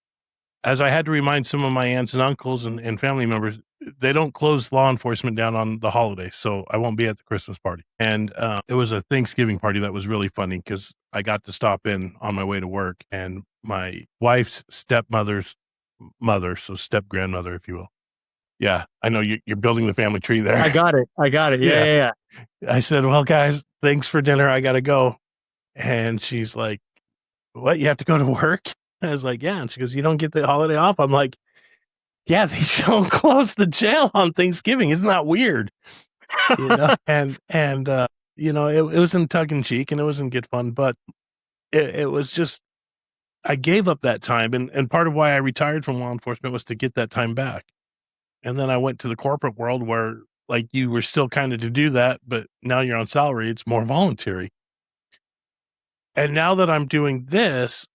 S3: as I had to remind some of my aunts and uncles and family members, they don't close law enforcement down on the holidays, so I won't be at the Christmas party. And it was a Thanksgiving party that was really funny because I got to stop in on my way to work, and my wife's stepmother's mother, so step grandmother, if you will. Yeah, I know you're building the family tree there.
S1: I got it. I got it. Yeah,
S3: Yeah,
S1: yeah,
S3: I said, "Well, guys, thanks for dinner. I gotta go." And she's like, "What? You have to go to work?" I was like, "Yeah." And she goes, "You don't get the holiday off?" I'm like, yeah, they don't close the jail on Thanksgiving. Isn't that weird?
S1: yeah.
S3: It was in tongue in cheek and it was in good fun, but it was just, I gave up that time. And part of why I retired from law enforcement was to get that time back. And then I went to the corporate world where, like, you were still kind of to do that, but now you're on salary. It's more voluntary. And now that I'm doing this,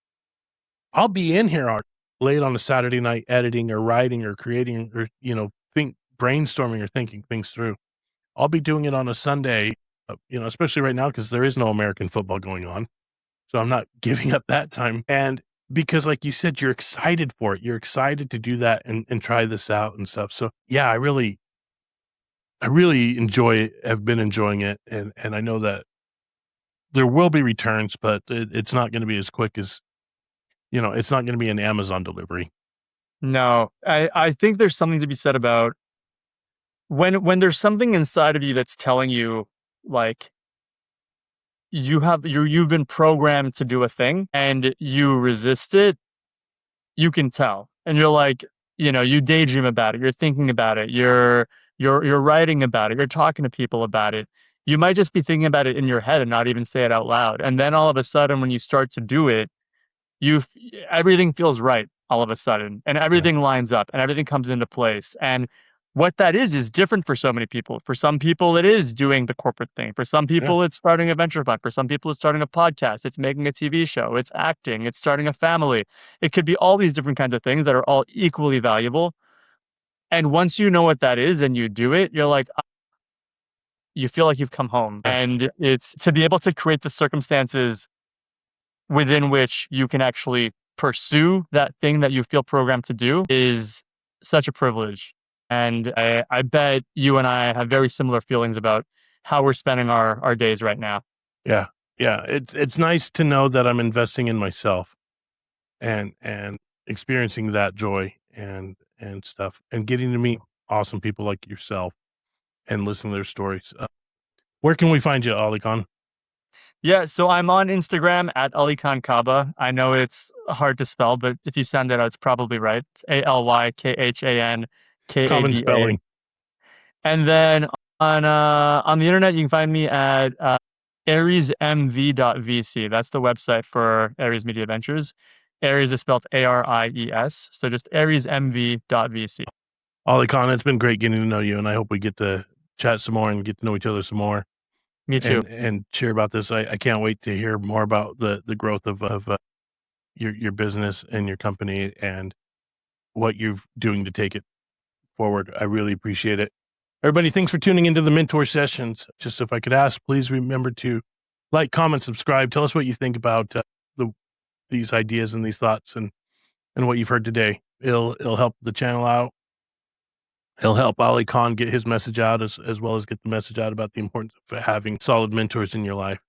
S3: I'll be in here late on a Saturday night editing or writing or creating or, brainstorming or thinking things through. I'll be doing it on a Sunday, especially right now because there is no American football going on. So I'm not giving up that time. And because, like you said, you're excited for it. You're excited to do that and try this out and stuff. So yeah, I really enjoy it. Have been enjoying it. And I know that there will be returns, but it's not going to be as quick as, it's not going to be an Amazon delivery.
S1: No, I think there's something to be said about when there's something inside of you that's telling you like you've been programmed to do a thing and you resist it, you can tell. And you're like, you daydream about it, you're thinking about it, you're writing about it, you're talking to people about it. You might just be thinking about it in your head and not even say it out loud. And then all of a sudden when you start to do it, you everything feels right all of a sudden and
S3: Yeah.
S1: everything lines up and everything comes into place. And what that is different for so many people. For some people, it is doing the corporate thing. For some people, it's starting a venture fund. For some people, it's starting a podcast. It's making a TV show. It's acting. It's starting a family. It could be all these different kinds of things that are all equally valuable. And once you know what that is and you do it, you're like, you feel like you've come home.
S3: Yeah.
S1: And it's to be able to create the circumstances within which you can actually pursue that thing that you feel programmed to do is such a privilege. And I bet you and I have very similar feelings about how we're spending our days right now.
S3: Yeah. Yeah. It's nice to know that I'm investing in myself and experiencing that joy and stuff, and getting to meet awesome people like yourself and listen to their stories. Where can we find you, Alykhan?
S1: Yeah, so I'm on Instagram at Alykhan Kaba. I know it's hard to spell, but if you sound it out, it's probably right. It's Alykhan
S3: Common
S1: Kaba.
S3: spelling.
S1: And then on the internet, you can find me at ariesmv.vc. That's the website for Aries Media Ventures. Aries is spelled Aries, so just ariesmv.vc.
S3: Alykhan, it's been great getting to know you, and I hope we get to chat some more and get to know each other some more.
S1: Me too.
S3: And share about this. I can't wait to hear more about the growth of your business and your company and what you're doing to take it forward. I really appreciate it. Everybody, thanks for tuning into the Mentor Sessions. Just if I could ask, please remember to like, comment, subscribe. Tell us what you think about these ideas and these thoughts and what you've heard today. It'll help the channel out. It'll help Alykhan get his message out as well as get the message out about the importance of having solid mentors in your life.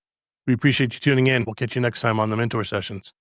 S3: We appreciate you tuning in. We'll catch you next time on the Mentor Sessions.